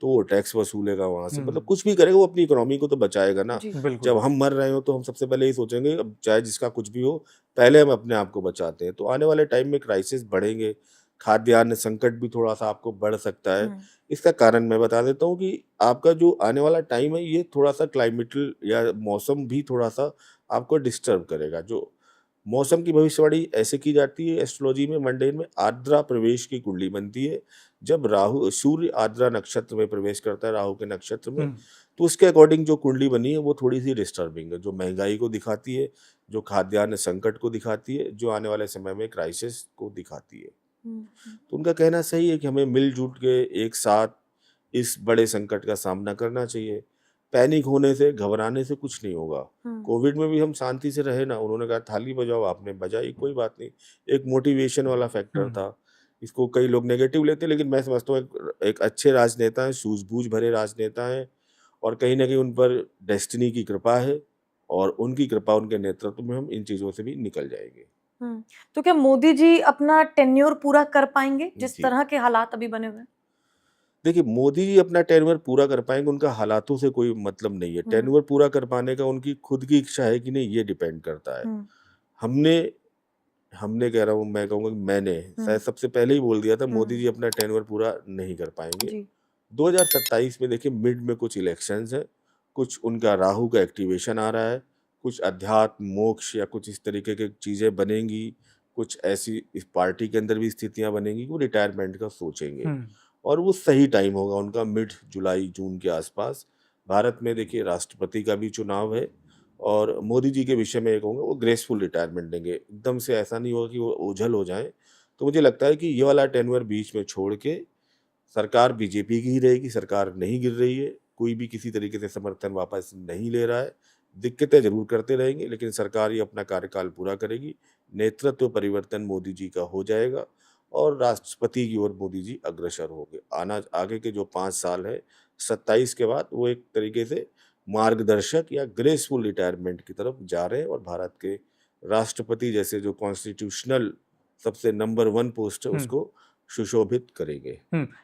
तो वो टैक्स वसूलेगा वहां से, मतलब कुछ भी करेगा, वो अपनी इकोनॉमी को तो बचाएगा ना। जब हम मर रहे हो तो हम सबसे पहले ही सोचेंगे अब चाहे जिसका कुछ भी हो पहले हम अपने आप को बचाते हैं। तो आने वाले टाइम में क्राइसिस बढ़ेंगे, खाद्यान्न संकट भी थोड़ा सा आपको बढ़ सकता है। इसका कारण मैं बता देता हूँ कि आपका जो आने वाला टाइम है ये थोड़ा सा क्लाइमेटल या मौसम भी थोड़ा सा आपको डिस्टर्ब करेगा। जो मौसम की भविष्यवाणी ऐसे की जाती है एस्ट्रोलॉजी में, मंडेन में आर्द्रा प्रवेश की कुंडली बनती है। जब सूर्य आर्द्रा नक्षत्र में प्रवेश करता है, राहु के नक्षत्र में, तो उसके अकॉर्डिंग जो कुंडली बनी है वो थोड़ी सी डिस्टर्बिंग है, जो महंगाई को दिखाती है, जो खाद्यान्न संकट को दिखाती है, जो आने वाले समय में क्राइसिस को दिखाती है। तो उनका कहना सही है कि हमें मिलजुल के एक साथ इस बड़े संकट का सामना करना चाहिए। पैनिक होने से, घबराने से कुछ नहीं होगा। कोविड में भी हम शांति से रहे ना, उन्होंने कहा थाली बजाओ, आपने बजाई, कोई बात नहीं, एक मोटिवेशन वाला फैक्टर था। इसको कई लोग नेगेटिव लेते हैं, लेकिन मैं समझता हूँ एक अच्छे राजनेता हैं, सूझबूझ भरे राजनेता हैं, और कहीं ना कहीं उन पर डेस्टिनी की कृपा है, और उनकी कृपा, उनके नेतृत्व में हम इन चीजों से भी निकल जाएंगे। तो क्या मोदी जी अपना टेन्योर पूरा कर पाएंगे जिस जी। तरह के हालात अभी बने हुए हैं? देखिए, मोदी जी अपना टेन्योर पूरा कर पाएंगे, उनका हालातों से कोई मतलब नहीं है। टेन्योर पूरा कर पाने का उनकी खुद की इच्छा है कि नहीं, ये डिपेंड करता है। हमने हमने कह रहा हूँ, मैं कहूँगा कि मैंने शायद सबसे पहले ही बोल दिया था, मोदी जी अपना टेन्योर पूरा नहीं कर पाएंगे। जी 2027 में देखिए, मिड में कुछ इलेक्शंस है, कुछ उनका राहु का एक्टिवेशन आ रहा है, कुछ अध्यात्म मोक्ष या कुछ इस तरीके की चीजें बनेंगी, कुछ ऐसी इस पार्टी के अंदर भी स्थितियां बनेंगी, वो रिटायरमेंट का सोचेंगे, और वो सही टाइम होगा उनका, मिड जुलाई जून के आसपास। भारत में देखिए राष्ट्रपति का भी चुनाव है, और मोदी जी के विषय में ये कहूँगा, वो ग्रेसफुल रिटायरमेंट देंगे, एकदम से ऐसा नहीं होगा कि वो ओझल हो जाएं। तो मुझे लगता है कि ये वाला टेन्योर बीच में छोड़ के सरकार बीजेपी की ही रहेगी, सरकार नहीं गिर रही है, कोई भी किसी तरीके से समर्थन वापस नहीं ले रहा है, दिक्कतें जरूर करते रहेंगे, लेकिन सरकार ये अपना कार्यकाल पूरा करेगी, नेतृत्व परिवर्तन मोदी जी का हो जाएगा, और राष्ट्रपति की ओर मोदी जी अग्रसर होंगे। आगे के जो 5 साल है 27 के बाद, वो एक तरीके से मार्गदर्शक या ग्रेसफुल रिटायरमेंट की तरफ जा रहे हैं, और भारत के राष्ट्रपति जैसे जो कॉन्स्टिट्यूशनल सबसे नंबर 1 पोस्ट है, उसको सुशोभित करेंगे।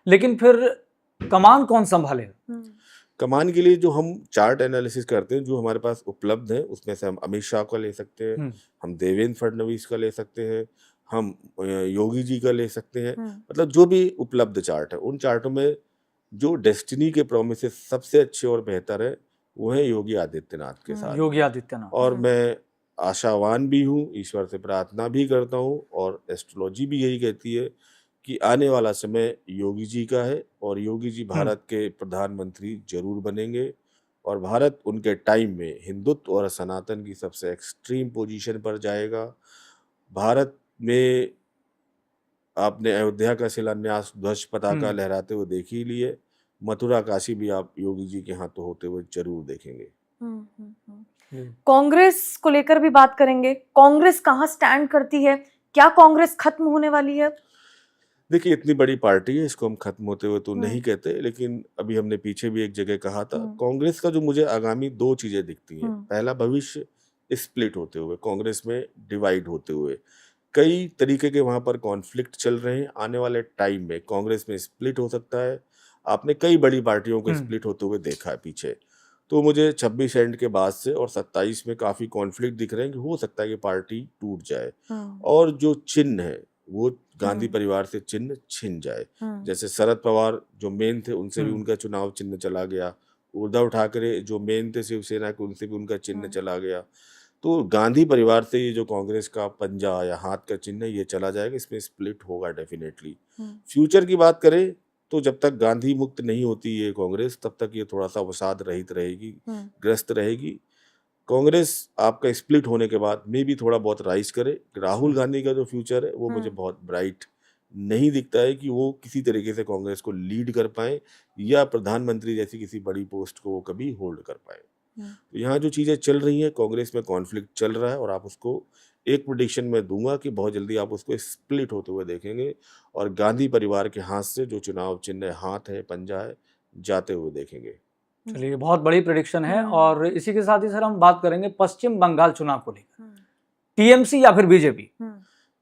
लेकिन फिर कमान कौन संभालेगा? कमान के लिए जो हम चार्ट एनालिसिस करते हैं, जो हमारे पास उपलब्ध है, उसमें से हम अमित शाह का ले सकते हैं, हम देवेंद्र फडणवीस का ले सकते हैं, हम योगी जी का ले सकते हैं, मतलब जो भी उपलब्ध चार्ट है, उन चार्टों में जो डेस्टिनी के प्रोमिस सबसे अच्छे और बेहतर है, वो है योगी आदित्यनाथ के साथ। योगी आदित्यनाथ। और मैं आशावान भी हूँ, ईश्वर से प्रार्थना भी करता हूँ, और एस्ट्रोलॉजी भी यही कहती है कि आने वाला समय योगी जी का है, और योगी जी भारत के प्रधानमंत्री जरूर बनेंगे, और भारत उनके टाइम में हिंदुत्व और सनातन की सबसे एक्सट्रीम पोजीशन पर जाएगा। भारत में आपने अयोध्या का शिलान्यास ध्वज पताका लहराते हुए देख ही लिए, मथुरा काशी भी आप योगी जी के हाथों होते हुए जरूर देखेंगे। कांग्रेस को लेकर भी बात करेंगे, कांग्रेस कहाँ स्टैंड करती है, क्या कांग्रेस खत्म होने वाली है? देखिए, इतनी बड़ी पार्टी है, इसको हम खत्म होते हुए तो नहीं कहते, लेकिन अभी हमने पीछे भी एक जगह कहा था, कांग्रेस का जो मुझे आगामी 2 चीजें दिखती हैं। पहला, भविष्य स्प्लिट होते हुए, कांग्रेस में डिवाइड होते हुए, कई तरीके के वहां पर कॉन्फ्लिक्ट चल रहे हैं। आने वाले टाइम में कांग्रेस में स्प्लिट हो सकता है, आपने कई बड़ी पार्टियों को स्प्लिट होते हुए देखा है पीछे। तो मुझे 26 एंड के बाद से और 27 में काफी कॉन्फ्लिक्ट दिख रहे हैं कि हो सकता है कि पार्टी टूट जाए, और जो चिन्ह है वो गांधी परिवार से चिन्ह छिन जाए। जैसे शरद पवार जो मेन थे, उनसे भी उनका चुनाव चिन्ह चला गया, उद्धव ठाकरे जो मेन थे शिवसेना के, उनसे भी उनका चिन्ह चला गया। तो गांधी परिवार से ये जो कांग्रेस का पंजा या हाथ का चिन्ह है, ये चला जाएगा, इसमें स्प्लिट होगा डेफिनेटली। फ्यूचर की बात करें तो जब तक गांधी मुक्त नहीं होती ये कांग्रेस, तब तक ये थोड़ा सा अवसाद रहित रहेगी, ग्रस्त रहेगी। कांग्रेस आपका स्प्लिट होने के बाद में भी थोड़ा बहुत राइज करे। राहुल गांधी का जो फ्यूचर है वो मुझे बहुत ब्राइट नहीं दिखता है कि वो किसी तरीके से कांग्रेस को लीड कर पाए, या प्रधानमंत्री जैसी किसी बड़ी पोस्ट को वो कभी होल्ड कर पाए। तो यहाँ जो चीजें चल रही हैं, कांग्रेस में कॉन्फ्लिक्ट चल रहा है, और आप उसको एक प्रेडिक्शन में दूंगा कि बहुत जल्दी आप उसको स्प्लिट होते हुए देखेंगे, और गांधी परिवार के हाथ से जो चुनाव चिन्ह हाथ है, पंजा है, जाते हुए देखेंगे। चलिए, बहुत बड़ी प्रेडिक्शन है। और इसी के साथ ही सर हम बात करेंगे पश्चिम बंगाल चुनाव को लेकर, टीएमसी या फिर बीजेपी?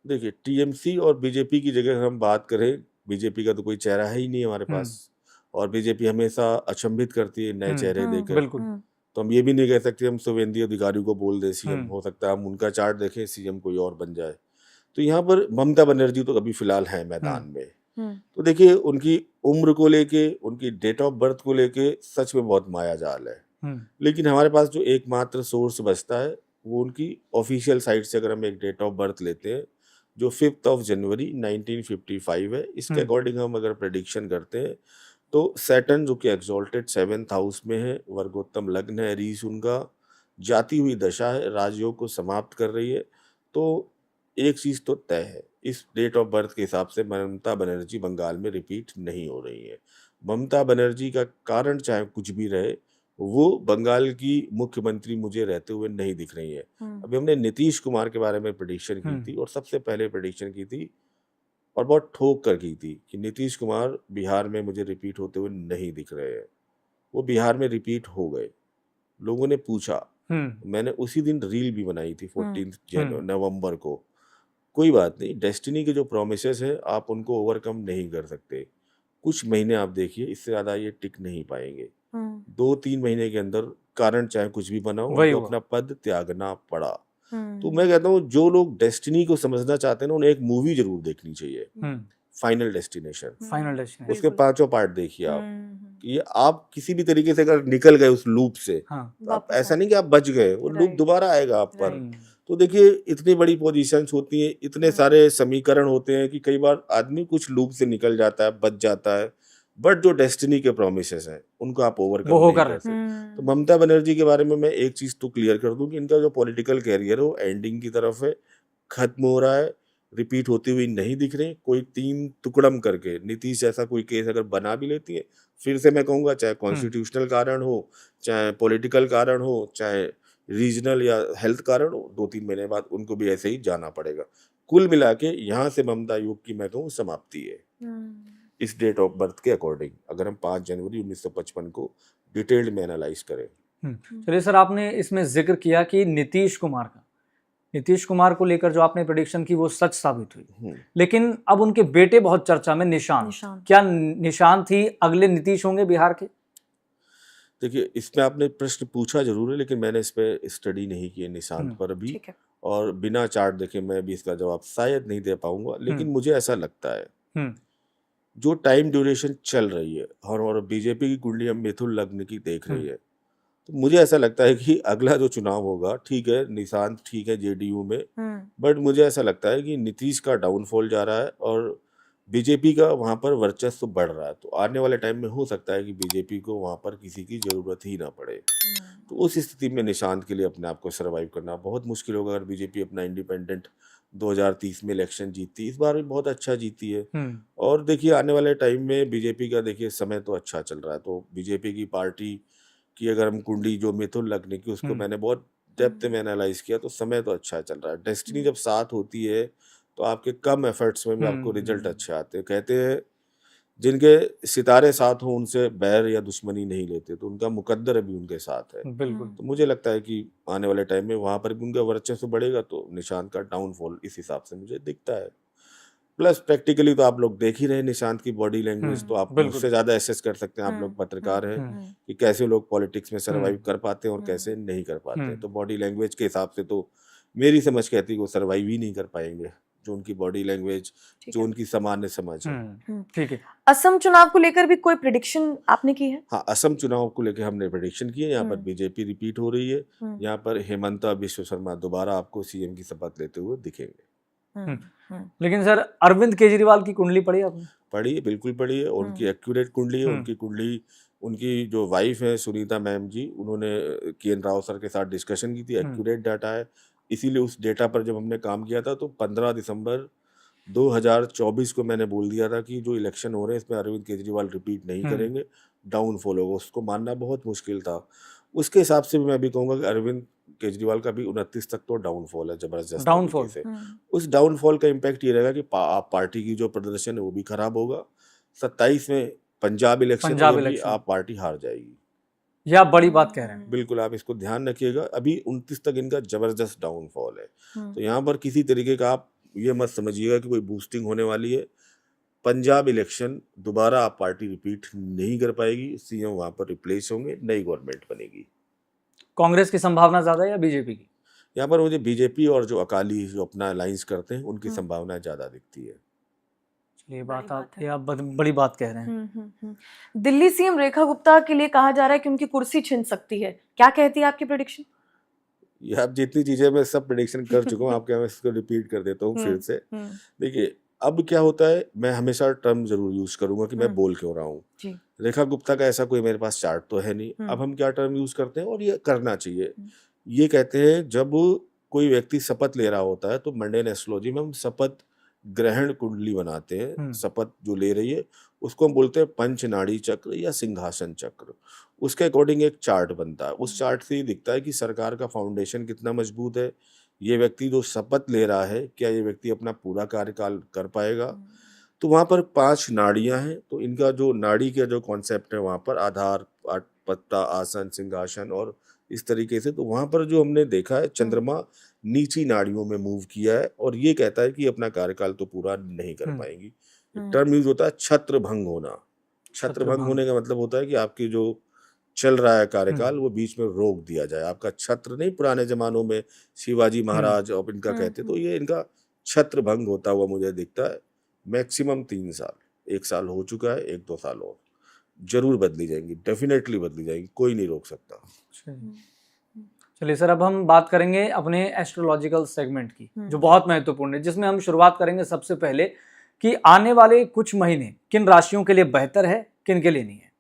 देखिए, टीएमसी और बीजेपी की जगह हम बात करें, बीजेपी का तो कोई चेहरा है ही नहीं हमारे पास, और बीजेपी हमेशा अचंभित करती है नए चेहरे देकर। बिल्कुल। तो हम ये भी नहीं कह सकते हम शुभेंदु अधिकारी को बोल दे सीएम, हो सकता है हम उनका चार्ट देखें, सीएम कोई और बन जाए। तो यहाँ पर ममता बनर्जी तो अभी फिलहाल है मैदान में। तो देखिए, उनकी उम्र को लेके, उनकी डेट ऑफ बर्थ को लेके सच में बहुत माया जाल है, लेकिन हमारे पास जो एकमात्र सोर्स बचता है वो उनकी ऑफिशियल साइट से अगर हम एक डेट ऑफ बर्थ लेते हैं जो 5 जनवरी 1955 है, इसके अकॉर्डिंग हम अगर प्रेडिक्शन करते हैं तो सैटर्न जो कि एक्सॉल्टेड 7th हाउस में है, वर्गोत्तम लग्न है, रीस उनका जाती हुई दशा है, राजयोग को समाप्त कर रही है। तो एक चीज तो तय है, इस डेट ऑफ बर्थ के हिसाब से ममता बनर्जी बंगाल में रिपीट नहीं हो रही है। ममता बनर्जी का कारण चाहे कुछ भी रहे, वो बंगाल की मुख्यमंत्री मुझे रहते हुए नहीं दिख रही है। अभी हमने नीतीश कुमार के बारे में प्रेडिक्शन की थी और सबसे पहले प्रेडिक्शन की थी और बहुत ठोक कर की थी कि नीतीश कुमार बिहार में मुझे रिपीट होते हुए नहीं दिख रहे हैं। वो बिहार में रिपीट हो गए। लोगों ने पूछा, मैंने उसी दिन रील भी बनाई थी 14 नवंबर को। कोई बात नहीं, डेस्टिनी के जो प्रोमिसेस हैं आप उनको ओवरकम नहीं कर सकते। कुछ महीने आप देखिए, इससे ज्यादा ये टिक नहीं पाएंगे। 2-3 महीने के अंदर कारण चाहे कुछ भी बनाओ, उनको अपना पद त्यागना पड़ा। तो मैं कहता हूँ जो लोग डेस्टिनी को समझना चाहते हैं ना, उन्हें एक मूवी जरूर देखनी चाहिए, फाइनल डेस्टिनेशन। उसके 5 पार्ट देखिए आप। ये आप किसी भी तरीके से अगर निकल गए उस लूप से, तो आप ऐसा नहीं कि आप बच गए, वो लूप दोबारा आएगा आप पर। तो देखिए इतनी बड़ी पोजीशंस होती हैं, इतने सारे समीकरण होते हैं कि कई बार आदमी कुछ लूप से निकल जाता है, बच जाता है, बट जो डेस्टिनी के प्रोमिसेस हैं उनको आप ओवरकम नहीं कर सकते। तो ममता बनर्जी के बारे में मैं एक चीज तो क्लियर कर दूं कि इनका जो पॉलिटिकल कैरियर है वो एंडिंग की तरफ है, खत्म हो रहा है, रिपीट होती हुई नहीं दिख रही। कोई 3 टुकड़म करके नीतीश जैसा कोई केस अगर बना भी लेती है, फिर से मैं कहूँगा चाहे कॉन्स्टिट्यूशनल कारण हो, चाहे पॉलिटिकल कारण हो, चाहे रीजनल या हेल्थ कारण हो, 2-3 महीने बाद उनको भी ऐसे ही जाना पड़ेगा। कुल मिला के यहाँ से ममता युग की मैं कहूँ समाप्ति है इस डेट ऑफ बर्थ के अकॉर्डिंग, अगर हम 5 जनवरी 1955 को डिटेल्ड में एनालाइज करें। चलिए सर, आपने इसमें जिक्र किया कि नीतीश कुमार को लेकर जो आपने प्रेडिक्शन की वो सच साबित हुई, लेकिन अब उनके बेटे बहुत चर्चा में, निशांत। क्या निशांत ही अगले नीतीश होंगे बिहार के? देखिए इसमें आपने प्रश्न पूछा जरूर है, लेकिन मैंने इस पे स्टडी नहीं की है निशांत पर अभी, और बिना चार्ट देखे मैं भी इसका जवाब शायद नहीं दे पाऊंगा। लेकिन मुझे ऐसा लगता है जो टाइम ड्यूरेशन चल रही है और बीजेपी की कुंडली हम मिथुन लग्न की देख रही है, तो मुझे ऐसा लगता है कि अगला जो चुनाव होगा, ठीक है निशांत ठीक है जेडीयू में, बट मुझे ऐसा लगता है कि नीतीश का डाउनफॉल जा रहा है और बीजेपी का वहां पर वर्चस्व बढ़ रहा है। तो आने वाले टाइम में हो सकता है कि बीजेपी को वहां पर किसी की जरूरत ही ना पड़े। तो उस स्थिति में निशांत के लिए अपने आप को सर्वाइव करना बहुत मुश्किल होगा। अगर बीजेपी अपना इंडिपेंडेंट 2030 में इलेक्शन जीतती, इस बार भी बहुत अच्छा जीती है, और देखिए आने वाले टाइम में बीजेपी का देखिए समय तो अच्छा चल रहा है। तो बीजेपी की पार्टी की अगर हम कुंडली जो मिथुन लग्न की, उसको मैंने बहुत डेप्थ में एनालाइज किया, तो समय तो अच्छा चल रहा है। डेस्टिनी जब साथ होती है तो आपके कम एफर्ट्स में भी आपको रिजल्ट अच्छे आते हैं। कहते हैं जिनके सितारे साथ हो उनसे बैर या दुश्मनी नहीं लेते, तो उनका मुकद्दर अभी उनके साथ है। बिल्कुल। तो मुझे लगता है कि आने वाले टाइम में वहां पर भी उनका वर्चस्व बढ़ेगा, तो निशांत का डाउनफॉल इस हिसाब से मुझे दिखता है। प्लस प्रैक्टिकली तो आप लोग देख ही रहे हैं निशांत की बॉडी लैंग्वेज, तो आप उससे ज्यादा एसेस कर सकते हैं, आप लोग पत्रकार हैं, कि कैसे लोग पॉलिटिक्स में सर्वाइव कर पाते हैं और कैसे नहीं कर पाते हैं। तो बॉडी लैंग्वेज के हिसाब से तो मेरी समझ कहती है वो सर्वाइव ही नहीं कर पाएंगे, जो उनकी बॉडी लैंग्वेज, जो उनकी सामान्य समझ है। ठीक है। असम चुनाव को लेकर भी कोई प्रेडिक्शन आपने की है? हाँ, असम चुनाव को लेकर हमने प्रेडिक्शन की है। यहाँ पर बीजेपी रिपीट हो रही है, यहाँ पर हेमंता बिश्व शर्मा दोबारा आपको सीएम की शपथ लेते हुए दिखेंगे। लेकिन सर अरविंद केजरीवाल की कुंडली पढ़ी आपने? पढ़ी है, बिल्कुल पढ़ी है। उनकी एक्यूरेट कुंडली है। उनकी कुंडली, उनकी जो वाइफ है सुनीता मैम जी, उन्होंने के राव सर के साथ डिस्कशन की थी, एक्यूरेट डाटा है। इसीलिए उस डेटा पर जब हमने काम किया था तो 15 दिसंबर 2024 को मैंने बोल दिया था कि जो इलेक्शन हो रहे हैं इसमें अरविंद केजरीवाल रिपीट नहीं करेंगे, डाउनफॉल होगा। उसको मानना बहुत मुश्किल था। उसके हिसाब से भी मैं भी कहूँगा कि अरविंद केजरीवाल का भी 29 तक तो डाउनफॉल है, जबरदस्त डाउनफॉल से। उस डाउनफॉल का इम्पैक्ट ये रहेगा कि आप पार्टी की जो प्रदर्शन है वो भी खराब होगा। 27 में पंजाब इलेक्शन में आप पार्टी हार जाएगी। यह आप बड़ी बात कह रहे हैं। बिल्कुल, आप इसको ध्यान रखिएगा। अभी 29 तक इनका जबरदस्त डाउनफॉल है। तो यहाँ पर किसी तरीके का आप ये मत समझिएगा कि कोई बूस्टिंग होने वाली है। पंजाब इलेक्शन दोबारा आप पार्टी रिपीट नहीं कर पाएगी, सीएम वहां पर रिप्लेस होंगे, नई गवर्नमेंट बनेगी। कांग्रेस की संभावना ज्यादा है या बीजेपी की? यहाँ पर मुझे बीजेपी और जो अकाली जो अपना अलायंस करते हैं उनकी संभावना ज्यादा दिखती है। ये बात आप बड़ी बात कह रहे हैं। दिल्ली सीएम रेखा गुप्ता के लिए कहा जा रहा है कि उनकी कुर्सी छिन सकती है, क्या कहती है आपकी प्रेडिक्शन? ये आप जितनी चीजें मैं सब प्रेडिक्शन कर चुका हूँ, आपके मैं इसको रिपीट कर देता हूँ फिर से। देखिए अब क्या होता है, मैं हमेशा टर्म जरूर यूज करूंगा कि मैं बोल क्यों रहा हूँ। रेखा गुप्ता का ऐसा कोई मेरे पास चार्ट तो है नहीं। अब हम क्या टर्म यूज करते हैं और ये करना चाहिए। ये कहते हैं जब कोई व्यक्ति शपथ ले रहा होता है तो मंडेन एस्ट्रोलॉजी में हम शपथ ग्रहण कुंडली बनाते हैं, हम्म। शपथ जो ले रही है उसको हम बोलते हैं पंच नाड़ी चक्र या सिंहासन चक्र। उसके अकॉर्डिंग एक चार्ट बनता है, उस चार्ट से ही दिखता है कि सरकार का फाउंडेशन कितना मजबूत है, ये व्यक्ति जो शपथ ले रहा है क्या ये व्यक्ति अपना पूरा कार्यकाल कर पाएगा। तो वहाँ पर 5 नाड़ियाँ हैं, तो इनका जो नाड़ी का जो कॉन्सेप्ट है वहाँ पर आधार, पत्ता, आसन, सिंहासन और इस तरीके से। तो वहाँ पर जो हमने देखा है चंद्रमा नीची नाड़ियों में मूव किया है और ये कहता है कि अपना कार्यकाल तो पूरा नहीं कर पाएंगी। एक टर्म यूज होता है छत्र भंग होना। छत्र भंग होने का मतलब होता है कि आपकी जो चल रहा है कार्यकाल वो बीच में रोक दिया जाए। आपका छत्र नहीं, पुराने जमानों में शिवाजी महाराज और इनका कहते, तो ये इनका छत्र भंग होता हुआ मुझे दिखता है। मैक्सिमम 3 साल, 1 साल हो चुका है, 1-2 साल और जरूर बदली जाएंगी, डेफिनेटली बदली जाएंगी, कोई नहीं रोक सकता। चलिए सर, अब हम बात करेंगे अपने एस्ट्रोलॉजिकल सेगमेंट की, जो बहुत महत्वपूर्ण है, जिसमें हम शुरुआत करेंगे सबसे पहले कि आने वाले कुछ महीने किन राशियों के लिए बेहतर है, किन के लिए नहीं है।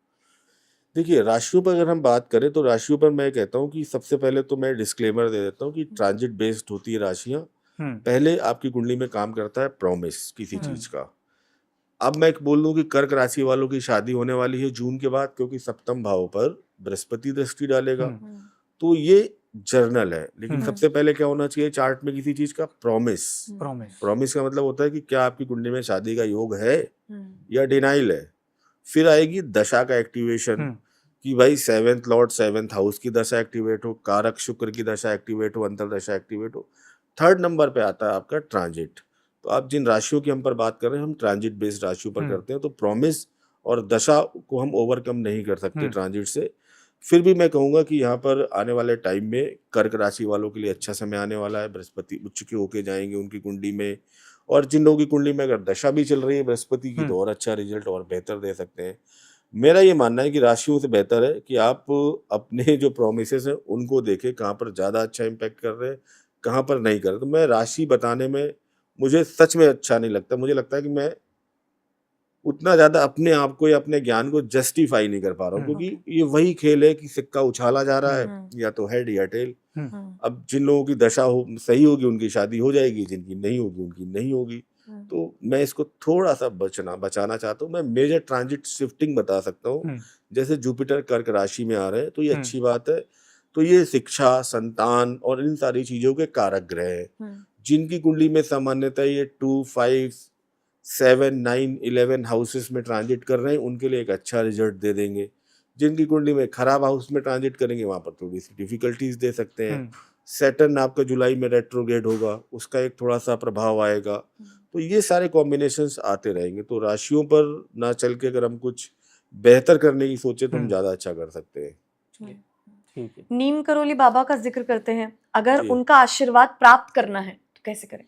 देखिए, राशियों पर अगर हम बात करें तो राशियों पर मैं कहता हूँ कि सबसे पहले तो मैं डिस्क्लेमर दे देता हूँ कि ट्रांजिट बेस्ड होती है राशियाँ। पहले आपकी कुंडली में काम करता है प्रॉमिस किसी चीज का। अब मैं बोल दूं कि कर्क राशि वालों की शादी होने वाली है जून के बाद, क्योंकि सप्तम भाव पर बृहस्पति दृष्टि डालेगा। तो ये जर्नल है, लेकिन सबसे पहले क्या होना चाहिए चार्ट में किसी चीज का प्रॉमिस। प्रॉमिस का मतलब होता है कि क्या आपकी कुंडली में शादी का योग है या डिनाइल है। फिर आएगी दशा का एक्टिवेशन कि भाई 7th लॉर्ड 7th हाउस की दशा एक्टिवेट हो, कारक शुक्र की दशा एक्टिवेट हो, अंतरदशा एक्टिवेट हो। 3rd नंबर पे आता है आपका ट्रांजिट। तो आप जिन राशियों की हम पर बात कर रहे हैं हम ट्रांजिट बेस्ड राशियों पर करते हैं, तो प्रॉमिस और दशा को हम ओवरकम नहीं कर सकते ट्रांजिट से। फिर भी मैं कहूंगा कि यहाँ पर आने वाले टाइम में कर्क राशि वालों के लिए अच्छा समय आने वाला है। बृहस्पति उच्च के होके जाएंगे उनकी कुंडली में, और जिन लोगों की कुंडली में अगर दशा भी चल रही है बृहस्पति की तो और अच्छा रिजल्ट और बेहतर दे सकते हैं। मेरा ये मानना है कि राशियों से बेहतर है कि आप अपने जो प्रोमिसेस हैं उनको देखें, कहाँ पर ज़्यादा अच्छा इम्पैक्ट कर रहे हैं, कहाँ पर नहीं कर रहे। तो मैं राशि बताने में मुझे सच में अच्छा नहीं लगता। मुझे लगता है कि मैं उतना ज़्यादा अपने आप को या अपने ज्ञान को जस्टिफाई नहीं कर पा रहा हूँ, क्योंकि ये वही खेल है कि सिक्का उछाला जा रहा है, या तो हेड या टेल। अब जिन लोगों की दशा सही होगी उनकी शादी हो जाएगी, जिनकी नहीं होगी उनकी नहीं होगी। तो मैं इसको थोड़ा सा बचाना चाहता हूँ। मैं मेजर ट्रांजिट शिफ्टिंग बता सकता हूँ, जैसे जुपिटर कर्क राशि में आ रहे हैं तो ये अच्छी बात है। तो ये शिक्षा, संतान और इन सारी चीजों के कारक ग्रह हैं। जिनकी कुंडली में सामान्यतः ये 2, 5, 7, 9, 11 हाउसेस में ट्रांजिट कर रहे हैं उनके लिए एक अच्छा रिजल्ट दे देंगे। जिनकी कुंडली में खराब हाउस में ट्रांजिट करेंगे वहां पर थोड़ी सी डिफिकल्टीज दे सकते हैं। सैटर्न आपका जुलाई में रेट्रोग्रेड होगा, उसका एक थोड़ा सा प्रभाव आएगा। तो ये सारे कॉम्बिनेशंस आते रहेंगे। तो राशियों पर ना चल के अगर हम कुछ बेहतर करने की सोचे तो हम ज्यादा अच्छा कर सकते हैं। ठीक है। नीम करोली बाबा का जिक्र करते हैं, अगर उनका आशीर्वाद प्राप्त करना है तो कैसे करें?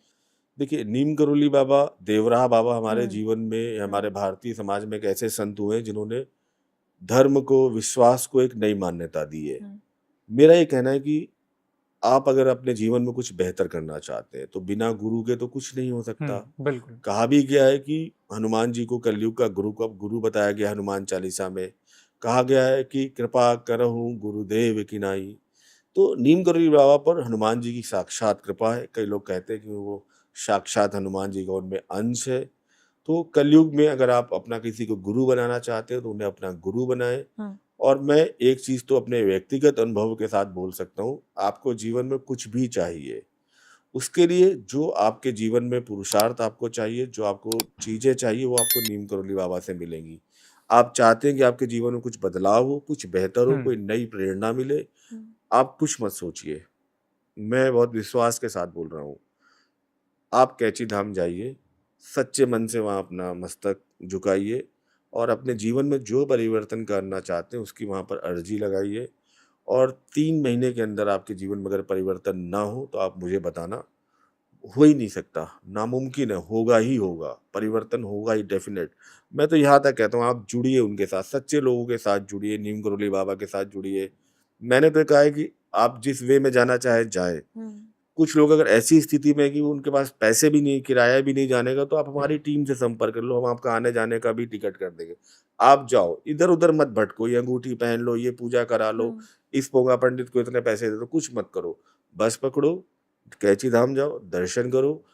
देखिए, नीम करोली बाबा, देवराह बाबा हमारे जीवन में, हमारे भारतीय समाज में एक ऐसे संत हुए जिन्होंने धर्म को, विश्वास को एक नई मान्यता दी है। मेरा ये कहना है कि आप अगर अपने जीवन में कुछ बेहतर करना चाहते हैं तो बिना गुरु के तो कुछ नहीं हो सकता। बिल्कुल। कहा भी गया है कि हनुमान जी को कलयुग का गुरु बताया गया। हनुमान चालीसा में कहा गया है कि कृपा करहूं गुरुदेव की नाई। तो नीम करोली बाबा पर हनुमान जी की साक्षात कृपा है। कई लोग कहते हैं कि वो साक्षात हनुमान जी का उनमें अंश है। तो कलयुग में अगर आप अपना किसी को गुरु बनाना चाहते हो तो उन्हें अपना गुरु बनाएं। और मैं एक चीज तो अपने व्यक्तिगत अनुभव के साथ बोल सकता हूँ, आपको जीवन में कुछ भी चाहिए, उसके लिए जो आपके जीवन में पुरुषार्थ आपको चाहिए, जो आपको चीजें चाहिए, वो आपको नीम करोली बाबा से मिलेंगी। आप चाहते हैं कि आपके जीवन में कुछ बदलाव हो, कुछ बेहतर हो, कोई नई प्रेरणा मिले, आप कुछ मत सोचिए। मैं बहुत विश्वास के साथ बोल रहा हूँ, आप कैची धाम जाइए, सच्चे मन से वहाँ अपना मस्तक झुकाइए और अपने जीवन में जो परिवर्तन करना चाहते हैं उसकी वहाँ पर अर्जी लगाइए। और 3 महीने के अंदर आपके जीवन में अगर परिवर्तन ना हो तो आप मुझे बताना। हो ही नहीं सकता, नामुमकिन है, होगा ही होगा, परिवर्तन होगा ही डेफिनेट। मैं तो यहाँ तक कहता हूँ आप जुड़िए उनके साथ, सच्चे लोगों के साथ जुड़िए, नीम करोली बाबा के साथ जुड़िए। मैंने तो कहा है कि आप जिस वे में जाना चाहे जाए। कुछ लोग अगर ऐसी स्थिति में कि उनके पास पैसे भी नहीं, किराया भी नहीं जाने का, तो आप हमारी टीम से संपर्क कर लो, हम आपका आने जाने का भी टिकट कर देंगे। आप जाओ, इधर उधर मत भटको, ये अंगूठी पहन लो, ये पूजा करा लो, इस पोंगा पंडित को इतने पैसे दे दो, कुछ मत करो। बस पकड़ो, कैची धाम जाओ, दर्शन करो,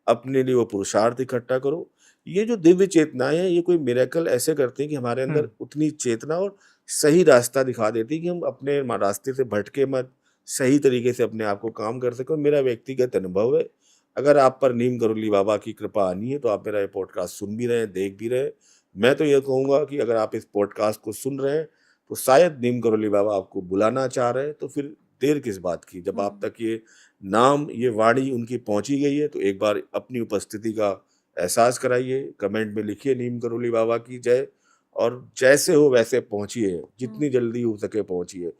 अपने लिए वो पुरुषार्थ इकट्ठा करो। ये जो दिव्य चेतनाएं हैं, ये कोई मिरेकल ऐसे करते हैं कि हमारे अंदर उतनी चेतना और सही रास्ता दिखा देती है कि हम अपने रास्ते से भटके मत, सही तरीके से अपने आप को काम कर सकें। मेरा व्यक्तिगत अनुभव है, अगर आप पर नीम करोली बाबा की कृपा आनी है तो आप मेरा ये पॉडकास्ट सुन भी रहे हैं, देख भी रहे हैं। मैं तो ये कहूँगा कि अगर आप इस पॉडकास्ट को सुन रहे हैं तो शायद नीम करोली बाबा आपको बुलाना चाह रहे हैं, तो फिर देर किस बात की। जब आप तक ये नाम, ये वाणी उनकी पहुंची गई है तो एक बार अपनी उपस्थिति का एहसास कराइए, कमेंट में लिखिए नीम करोली बाबा की जय, और जैसे हो वैसे पहुंचिए, जितनी जल्दी हो सके पहुंचिए।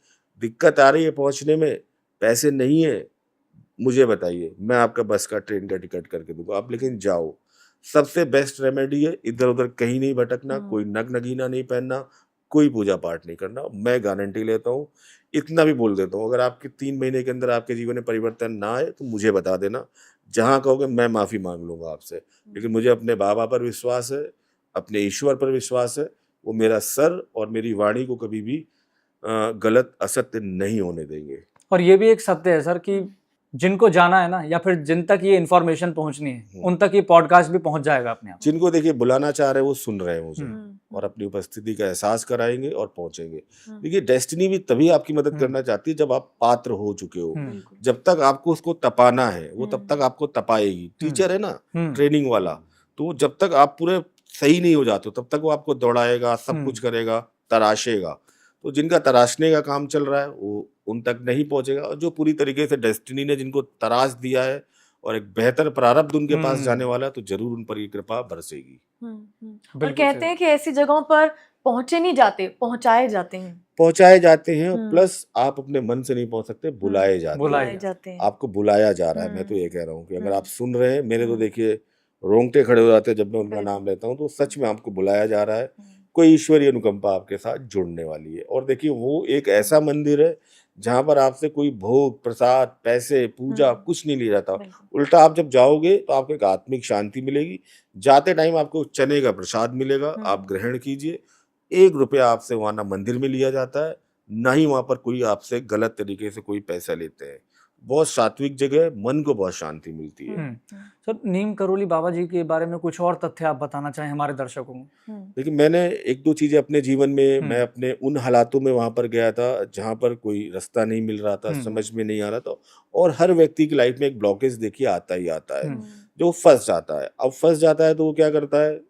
दिक्कत आ रही है पहुंचने में, पैसे नहीं है, मुझे बताइए, मैं आपका बस का, ट्रेन का टिकट करके दूंगा, आप लेकिन जाओ। सबसे बेस्ट रेमेडी है इधर उधर कहीं नहीं भटकना, कोई नग नगीना नहीं पहनना, कोई पूजा पाठ नहीं करना। मैं गारंटी लेता हूँ, इतना भी बोल देता हूँ, अगर आपके 3 महीने के अंदर आपके जीवन में परिवर्तन ना आए तो मुझे बता देना, जहाँ कहोगे मैं माफ़ी मांग लूंगा आपसे। लेकिन मुझे अपने बाबा पर विश्वास है, अपने ईश्वर पर विश्वास है, वो मेरा सर और मेरी वाणी को कभी भी गलत, असत्य नहीं होने देंगे। और ये भी एक सत्य है सर कि जिनको जाना है ना, या फिर जिन तक ये इन्फॉर्मेशन पहुंचनी है, उन तक ये पॉडकास्ट भी पहुंच जाएगा अपने आप। जिनको देखिए बुलाना चाह रहे हैं वो सुन रहे हैं मुझे, और अपनी उपस्थिति का एहसास कराएंगे और पहुंचेंगे। देखिए डेस्टिनी भी तभी आपकी मदद करना चाहती है जब आप पात्र हो चुके हो। जब तक आपको उसको तपाना है वो तब तक आपको तपाएगी। टीचर है ना, ट्रेनिंग वाला, तो जब तक आप पूरे सही नहीं हो जाते तब तक वो आपको दौड़ाएगा, सब कुछ करेगा, तराशेगा। तो जिनका तराशने का काम चल रहा है वो उन तक नहीं पहुंचेगा, और जो पूरी तरीके से डेस्टिनी ने जिनको तराश दिया है और एक बेहतर प्रारब्ध उनके पास जाने वाला है, तो जरूर उन पर ये कृपा बरसेगी। और कहते हैं कि ऐसी जगहों पर पहुंचे नहीं जाते, पहुंचाए जाते हैं। पहुंचाए जाते हैं, और प्लस आप अपने मन से नहीं पहुंच सकते, बुलाए जाते हैं। आपको बुलाया जा रहा है। मैं तो ये कह रहा हूँ कि अगर आप सुन रहे हैं, मेरे तो देखिए रोंगटे खड़े हो जाते हैं जब मैं उनका नाम लेता हूँ, तो सच में आपको बुलाया जा रहा है। कोई ईश्वरीय अनुकंपा आपके साथ जुड़ने वाली है। और देखिए वो एक ऐसा मंदिर है जहाँ पर आपसे कोई भोग, प्रसाद, पैसे, पूजा कुछ नहीं लिया जाता। उल्टा आप जब जाओगे तो आपको एक आत्मिक शांति मिलेगी। जाते टाइम आपको चने का प्रसाद मिलेगा, आप ग्रहण कीजिए। 1 रुपया आपसे वहाँ ना मंदिर में लिया जाता है, ना ही वहाँ पर कोई आपसे गलत तरीके से कोई पैसा लेते हैं। बहुत सात्विक जगह है, मन को बहुत शांति मिलती है। सर नीम करोली बाबा जी के बारे में कुछ और तथ्य आप बताना चाहें हमारे दर्शकों को? देखिए मैंने 1-2 चीजें अपने जीवन में, मैं अपने उन हालातों में वहां पर गया था जहां पर कोई रास्ता नहीं मिल रहा था, समझ में नहीं आ रहा था। और हर व्यक्ति की लाइफ में एक ब्लॉकेज देखिए आता ही आता है, जो फंस जाता है। अब फंस जाता है तो वो क्या करता है,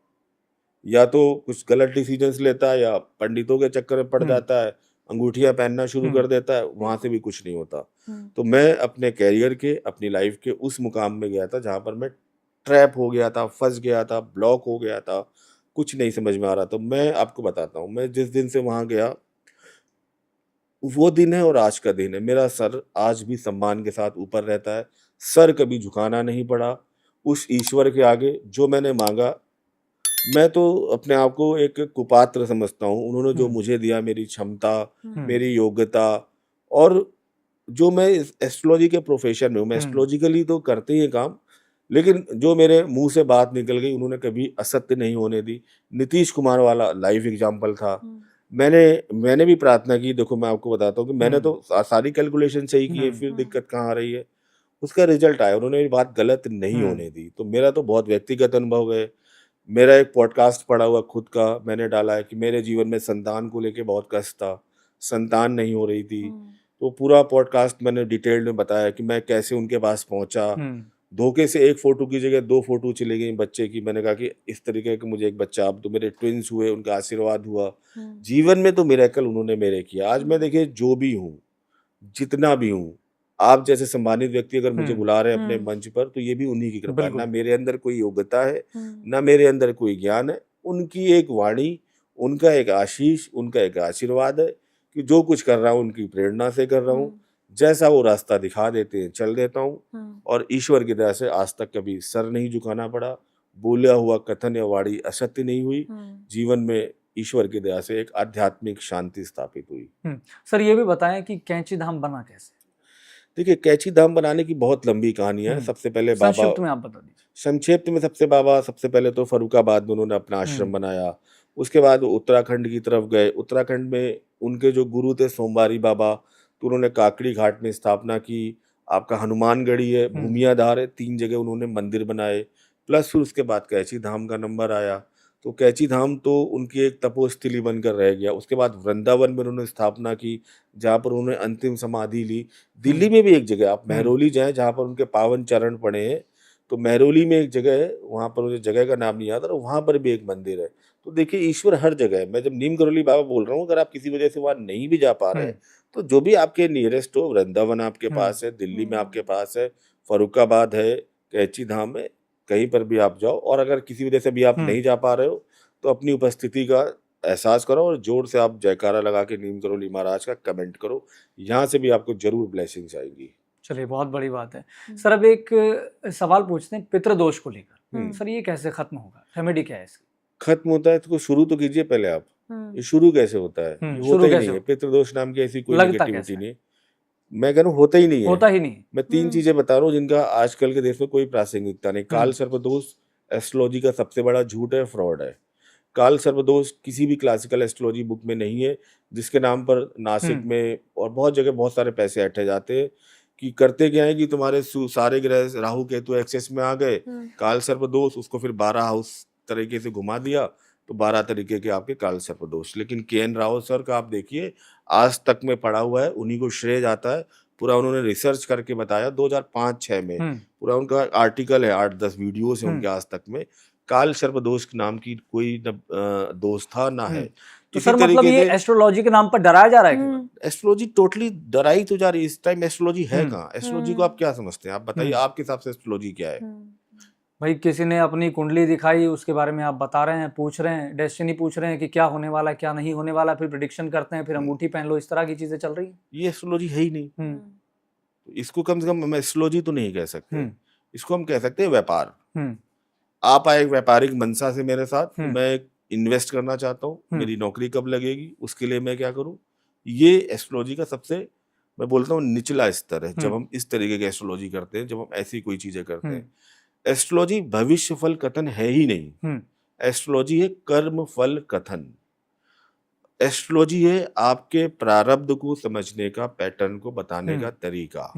या तो कुछ गलत डिसीजंस लेता है, या पंडितों के चक्कर में पड़ जाता है, अंगूठियां पहनना शुरू कर देता है, वहां से भी कुछ नहीं होता। तो मैं अपने कैरियर के, अपनी लाइफ के उस मुकाम में गया था जहां पर मैं ट्रैप हो गया था, फंस गया था, ब्लॉक हो गया था, कुछ नहीं समझ में आ रहा। तो मैं आपको बताता हूँ, मैं जिस दिन से वहां गया वो दिन है और आज का दिन है। मेरा सर आज भी सम्मान के साथ ऊपर रहता है, सर कभी झुकाना नहीं पड़ा उस ईश्वर के आगे। जो मैंने मांगा, मैं तो अपने आप को एक कुपात्र समझता हूँ। उन्होंने जो मुझे दिया, मेरी क्षमता, मेरी योग्यता, और जो मैं एस्ट्रोलॉजी के प्रोफेशन में हूँ, मैं एस्ट्रोलॉजिकली तो करते ही काम, लेकिन जो मेरे मुंह से बात निकल गई उन्होंने कभी असत्य नहीं होने दी। नीतीश कुमार वाला लाइव एग्जाम्पल था। मैंने भी प्रार्थना की। देखो मैं आपको बताता हूँ कि मैंने तो सारी कैलकुलेशन सही की है, फिर दिक्कत कहाँ आ रही है, उसका रिजल्ट आया। उन्होंने मेरी बात गलत नहीं होने दी। तो मेरा तो बहुत व्यक्तिगत अनुभव है। मेरा एक पॉडकास्ट पड़ा हुआ खुद का, मैंने डाला है कि मेरे जीवन में संतान को लेके बहुत कष्ट था, संतान नहीं हो रही थी। तो पूरा पॉडकास्ट मैंने डिटेल में बताया कि मैं कैसे उनके पास पहुंचा। धोखे से 1 फोटो की जगह 2 फोटो चली गई बच्चे की। मैंने कहा कि इस तरीके के मुझे एक बच्चा, अब तो मेरे ट्विंस हुए, उनका आशीर्वाद हुआ। जीवन में तो मिरेकल उन्होंने मेरे किया। आज मैं देखिए जो भी हूँ, जितना भी हूँ, आप जैसे सम्मानित व्यक्ति अगर मुझे बुला रहे हैं अपने मंच पर, तो ये भी उन्हीं की कृपा है। ना मेरे अंदर कोई योग्यता है, ना मेरे अंदर कोई ज्ञान है, उनकी एक वाणी, उनका एक आशीष, उनका एक आशीर्वाद है कि जो कुछ कर रहा हूँ उनकी प्रेरणा से कर रहा हूँ। जैसा वो रास्ता दिखा देते हैं चल देता हूँ, और ईश्वर की दया से आज तक कभी सर नहीं झुकाना पड़ा, बोला हुआ कथन या वाणी असत्य नहीं हुई। जीवन में ईश्वर की दया से एक आध्यात्मिक शांति स्थापित हुई। सर ये भी बताएं कि कैंची धाम बना कैसे? देखिए कैंची धाम बनाने की बहुत लंबी कहानी है। सबसे पहले बाबा, संक्षिप्त में आप बता दीजिए। संक्षिप्त में सबसे पहले तो फर्रुखाबाद में उन्होंने अपना आश्रम बनाया। उसके बाद उत्तराखंड की तरफ गए। उत्तराखंड में उनके जो गुरु थे सोमवारी बाबा, तो उन्होंने काकड़ी घाट में स्थापना की। आपका हनुमानगढ़ी है, भूमियाधार है, 3 जगह उन्होंने मंदिर बनाए, प्लस फिर उसके बाद कैची धाम का नंबर आया। तो कैची धाम तो उनकी एक तपोस्थली बनकर रह गया। उसके बाद वृंदावन में उन्होंने स्थापना की, जहाँ पर उन्होंने अंतिम समाधि ली। दिल्ली में भी एक जगह आप महरौली जाएं, जहाँ पर उनके पावन चरण पड़े हैं, तो महरौली में एक जगह है, वहाँ पर मुझे जगह का नाम नहीं याद, और वहाँ पर भी एक मंदिर है। तो देखिए ईश्वर हर जगह है। मैं जब नीम करोली बाबा बोल रहा हूँ, अगर आप किसी वजह से वहाँ नहीं भी जा पा रहे हैं, तो जो भी आपके नियरेस्ट हो, वृंदावन आपके पास है, दिल्ली में आपके पास है, फरुखाबाद है, कैची धाम है, कहीं पर भी आप जाओ। और अगर किसी वजह से भी आप नहीं जा पा रहे हो, तो अपनी उपस्थिति का एहसास करो और जोर से आप जयकारा लगा के नीम करोली महाराज का कमेंट करो। यहाँ से भी आपको जरूर ब्लेसिंग्स आएंगी। चलिए, बहुत बड़ी बात है सर। अब एक सवाल पूछते हैं पितृदोष को लेकर। सर ये कैसे खत्म होगा, रेमेडी क्या है इसकी? खत्म होता है तो शुरू तो कीजिए पहले आप। ये शुरू कैसे होता है? ये होता ही नहीं है। पितृदोष नाम की ऐसी कोई नेगेटिविटी नहीं। मैं कह रहा हूँ होता ही नहीं है, होता ही नहीं। मैं 3 चीजें बता रहा हूँ जिनका आजकल के देश में कोई प्रासंगिकता नहीं। काल सर्पदोष एस्ट्रोलॉजी का सबसे बड़ा झूठ है, फ्रॉड है। काल सर्पदोष किसी भी क्लासिकल एस्ट्रोलॉजी बुक में नहीं है, जिसके नाम पर नासिक में और बहुत जगह बहुत सारे पैसे ऐंठे जाते हैं। कि करते क्या है कि तुम्हारे सारे ग्रह राहु केतु एक्सेस में आ गए, काल सर्पदोष, उसको फिर 12 हाउस तरीके से घुमा दिया, तो 12 तरीके के आपके काल सर्पदोष। लेकिन के.एन. राव सर का आप देखिए, आज तक में पढ़ा हुआ है, उन्हीं को श्रेय जाता है। पूरा उन्होंने रिसर्च करके बताया 2005-6 में, पूरा उनका आर्टिकल है, 8-10 वीडियोस है उनके आज तक में। काल सर्पदोष नाम की कोई दोष था ना है। तो सर मतलब ये एस्ट्रोलॉजी के नाम पर डराया जा रहा है? एस्ट्रोलॉजी टोटली डराई तो जा रही है इस टाइम। एस्ट्रोलॉजी है कहाँ? एस्ट्रोलॉजी को आप क्या समझते हैं? आप बताइए, आपके हिसाब से एस्ट्रोलॉजी क्या है? भाई किसी ने अपनी कुंडली दिखाई, उसके बारे में आप बता रहे हैं, पूछ रहे हैं, डेस्टिनी पूछ रहे हैं कि क्या होने वाला है, क्या नहीं होने वाला, फिर प्रेडिक्शन करते हैं, फिर अंगूठी पहन लो, इस तरह की चीजें चल रही है। ये एस्ट्रोलॉजी है ही नहीं। इसको कम से कम हम एस्ट्रोलॉजी तो नहीं कह सकते, इसको हम कह सकते हैं व्यापार। आप आए व्यापारिक मंशा से मेरे साथ, मैं इन्वेस्ट करना चाहता हूँ, मेरी नौकरी कब लगेगी, उसके लिए मैं क्या करूँ। ये एस्ट्रोलॉजी का सबसे, मैं बोलता हूँ, निचला स्तर है जब हम इस तरीके की एस्ट्रोलॉजी करते हैं, जब हम ऐसी कोई चीजें करते हैं। एस्ट्रोलॉजी भविष्य फल कथन है ही नहीं। एस्ट्रोलॉजी है कर्म फल कथन। एस्ट्रोलॉजी है आपके प्रारब्ध को समझने का, पैटर्न को बताने का तरीका।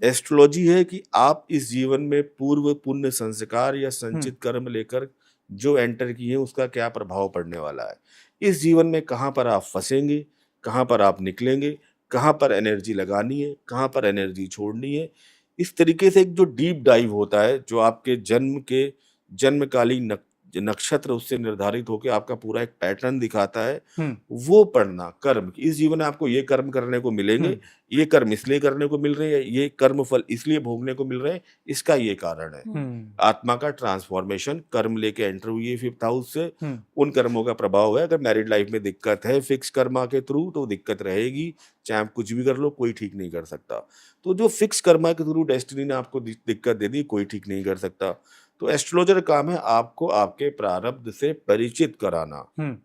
एस्ट्रोलॉजी है कि आप इस जीवन में पूर्व पुण्य संस्कार या संचित कर्म लेकर जो एंटर किए, उसका क्या प्रभाव पड़ने वाला है। इस जीवन में कहाँ पर आप फंसेंगे, कहाँ पर आप निकलेंगे, कहाँ पर एनर्जी लगानी है, कहाँ पर एनर्जी छोड़नी है। इस तरीके से एक जो डीप डाइव होता है, जो आपके जन्म के जन्मकालीन नक्षत्र उससे निर्धारित होकर आपका पूरा एक पैटर्न दिखाता है, वो पढ़ना। कर्म, इस जीवन में आपको ये कर्म करने को मिलेंगे, ये कर्म इसलिए करने को मिल रहे हैं, ये कर्म फल इसलिए भोगने को मिल रहे हैं, इसका ये कारण है। आत्मा का ट्रांसफॉर्मेशन, कर्म लेके एंटर हुई है 5th हाउस से, उन कर्मों का प्रभाव है। अगर मैरिड लाइफ में दिक्कत है फिक्स कर्मा के थ्रू, तो दिक्कत रहेगी, चाहे आप कुछ भी कर लो, कोई ठीक नहीं कर सकता। तो जो फिक्स कर्मा के थ्रू डेस्टिनी ने आपको दिक्कत दे दी, कोई ठीक नहीं कर सकता। तो एस्ट्रोलॉजर का काम है आपको आपके प्रारब्ध से परिचित कराना,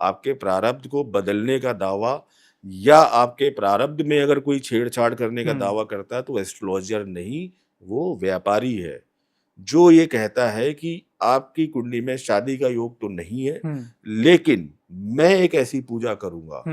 आपके प्रारब्ध को बदलने का दावा, या आपके प्रारब्ध में अगर कोई छेड़छाड़ करने का दावा करता है, तो एस्ट्रोलॉजर नहीं, वो व्यापारी है, जो ये कहता है कि आपकी कुंडली में शादी का योग तो नहीं है, लेकिन मैं एक ऐसी पूजा करूंगा,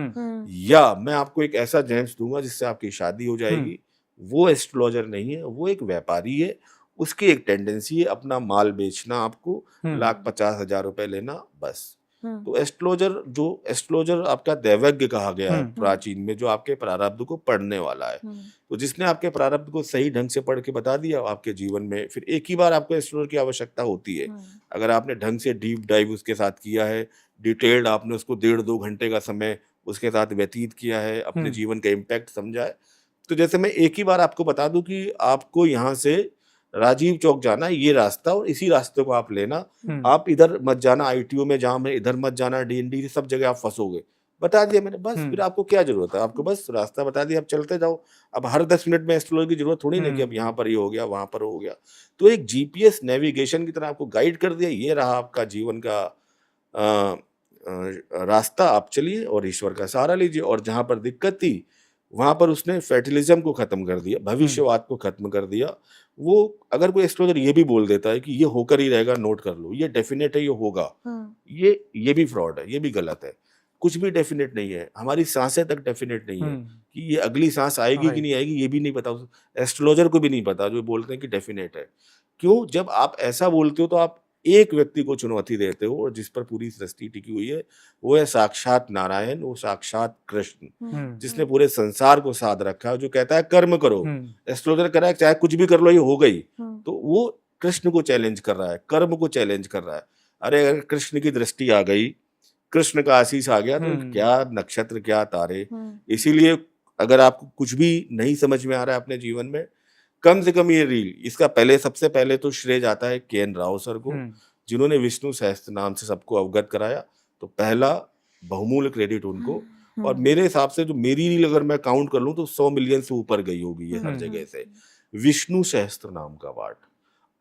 या मैं आपको एक ऐसा जेम्स दूंगा जिससे आपकी शादी हो जाएगी। वो एस्ट्रोलॉजर नहीं है, वो एक व्यापारी है। उसकी एक टेंडेंसी है अपना माल बेचना, आपको 1,50,000 रुपए लेना, बस। तो एस्ट्रोलॉजर आपका दैवज्ञ कहा गया है प्राचीन में, जो आपके प्रारब्ध को पढ़ने वाला है। तो जिसने आपके प्रारब्ध को सही ढंग से पढ़ के बता दिया, आपके जीवन में फिर एक ही बार आपको एस्ट्रोलॉजर की आवश्यकता होती है। अगर आपने ढंग से डीप डाइव उसके साथ किया है, डिटेल्ड आपने उसको 1.5-2 घंटे का समय उसके साथ व्यतीत किया है, अपने जीवन का इम्पैक्ट समझा है। तो जैसे मैं एक ही बार आपको बता दूं कि आपको यहाँ से राजीव चौक जाना, ये रास्ता, और इसी रास्ते को आप लेना, आप इधर मत जाना, ITO में जाम है, इधर मत जाना, DND, सब जगह आप फंसोगे, बता दिया मैंने, बस। फिर आपको क्या जरूरत है? आपको बस रास्ता बता दिया, आप चलते जाओ। अब हर 10 मिनट में एस्ट्रोलॉजी की जरूरत थोड़ी नहीं कि अब यहाँ पर ये हो गया, वहां पर हो गया। तो एक GPS नेविगेशन की तरह आपको गाइड कर दिया, ये रहा आपका जीवन का रास्ता, आप चलिए और ईश्वर का सहारा लीजिए। और जहां पर दिक्कत थी, वहां पर उसने फैटिलिज्म को खत्म कर दिया, भविष्यवाद को खत्म कर दिया। वो अगर कोई एस्ट्रोलॉजर ये भी बोल देता है कि ये होकर ही रहेगा, नोट कर लो, ये डेफिनेट है, ये होगा, ये भी फ्रॉड है, ये भी गलत है। कुछ भी डेफिनेट नहीं है, हमारी सांसें तक डेफिनेट नहीं है कि ये अगली सांस आएगी कि नहीं आएगी, ये भी नहीं पता, एस्ट्रोलॉजर को भी नहीं पता जो बोलते हैं कि डेफिनेट है। क्यों? जब आप ऐसा बोलते हो तो आप एक व्यक्ति को चुनौती देते हो, और जिस पर पूरी सृष्टि टिकी हुई है वो है साक्षात नारायण, वो साक्षात कृष्ण, जिसने पूरे संसार को साध रखा है, जो कहता है कर्म करो। एस्ट्रोलॉजर कह रहा है चाहे कुछ भी कर लो ये हो गई, तो वो कृष्ण को चैलेंज कर रहा है, कर्म को चैलेंज कर रहा है। अरे अगर कृष्ण की दृष्टि आ गई, कृष्ण का आशीष आ गया, तो क्या नक्षत्र क्या तारे। इसीलिए अगर आपको कुछ भी नहीं समझ में आ रहा है अपने जीवन में, कम से कम ये रील, इसका पहले सबसे पहले तो श्रेय जाता है के.एन. राव सर को, जिन्होंने विष्णु सहस्त्र नाम से सबको अवगत कराया। तो पहला बहुमूल्य क्रेडिट उनको। और मेरे हिसाब से जो मेरी रील अगर मैं काउंट कर लूं तो 100 मिलियन से ऊपर गई होगी ये हर जगह से। विष्णु सहस्त्र नाम का पाठ,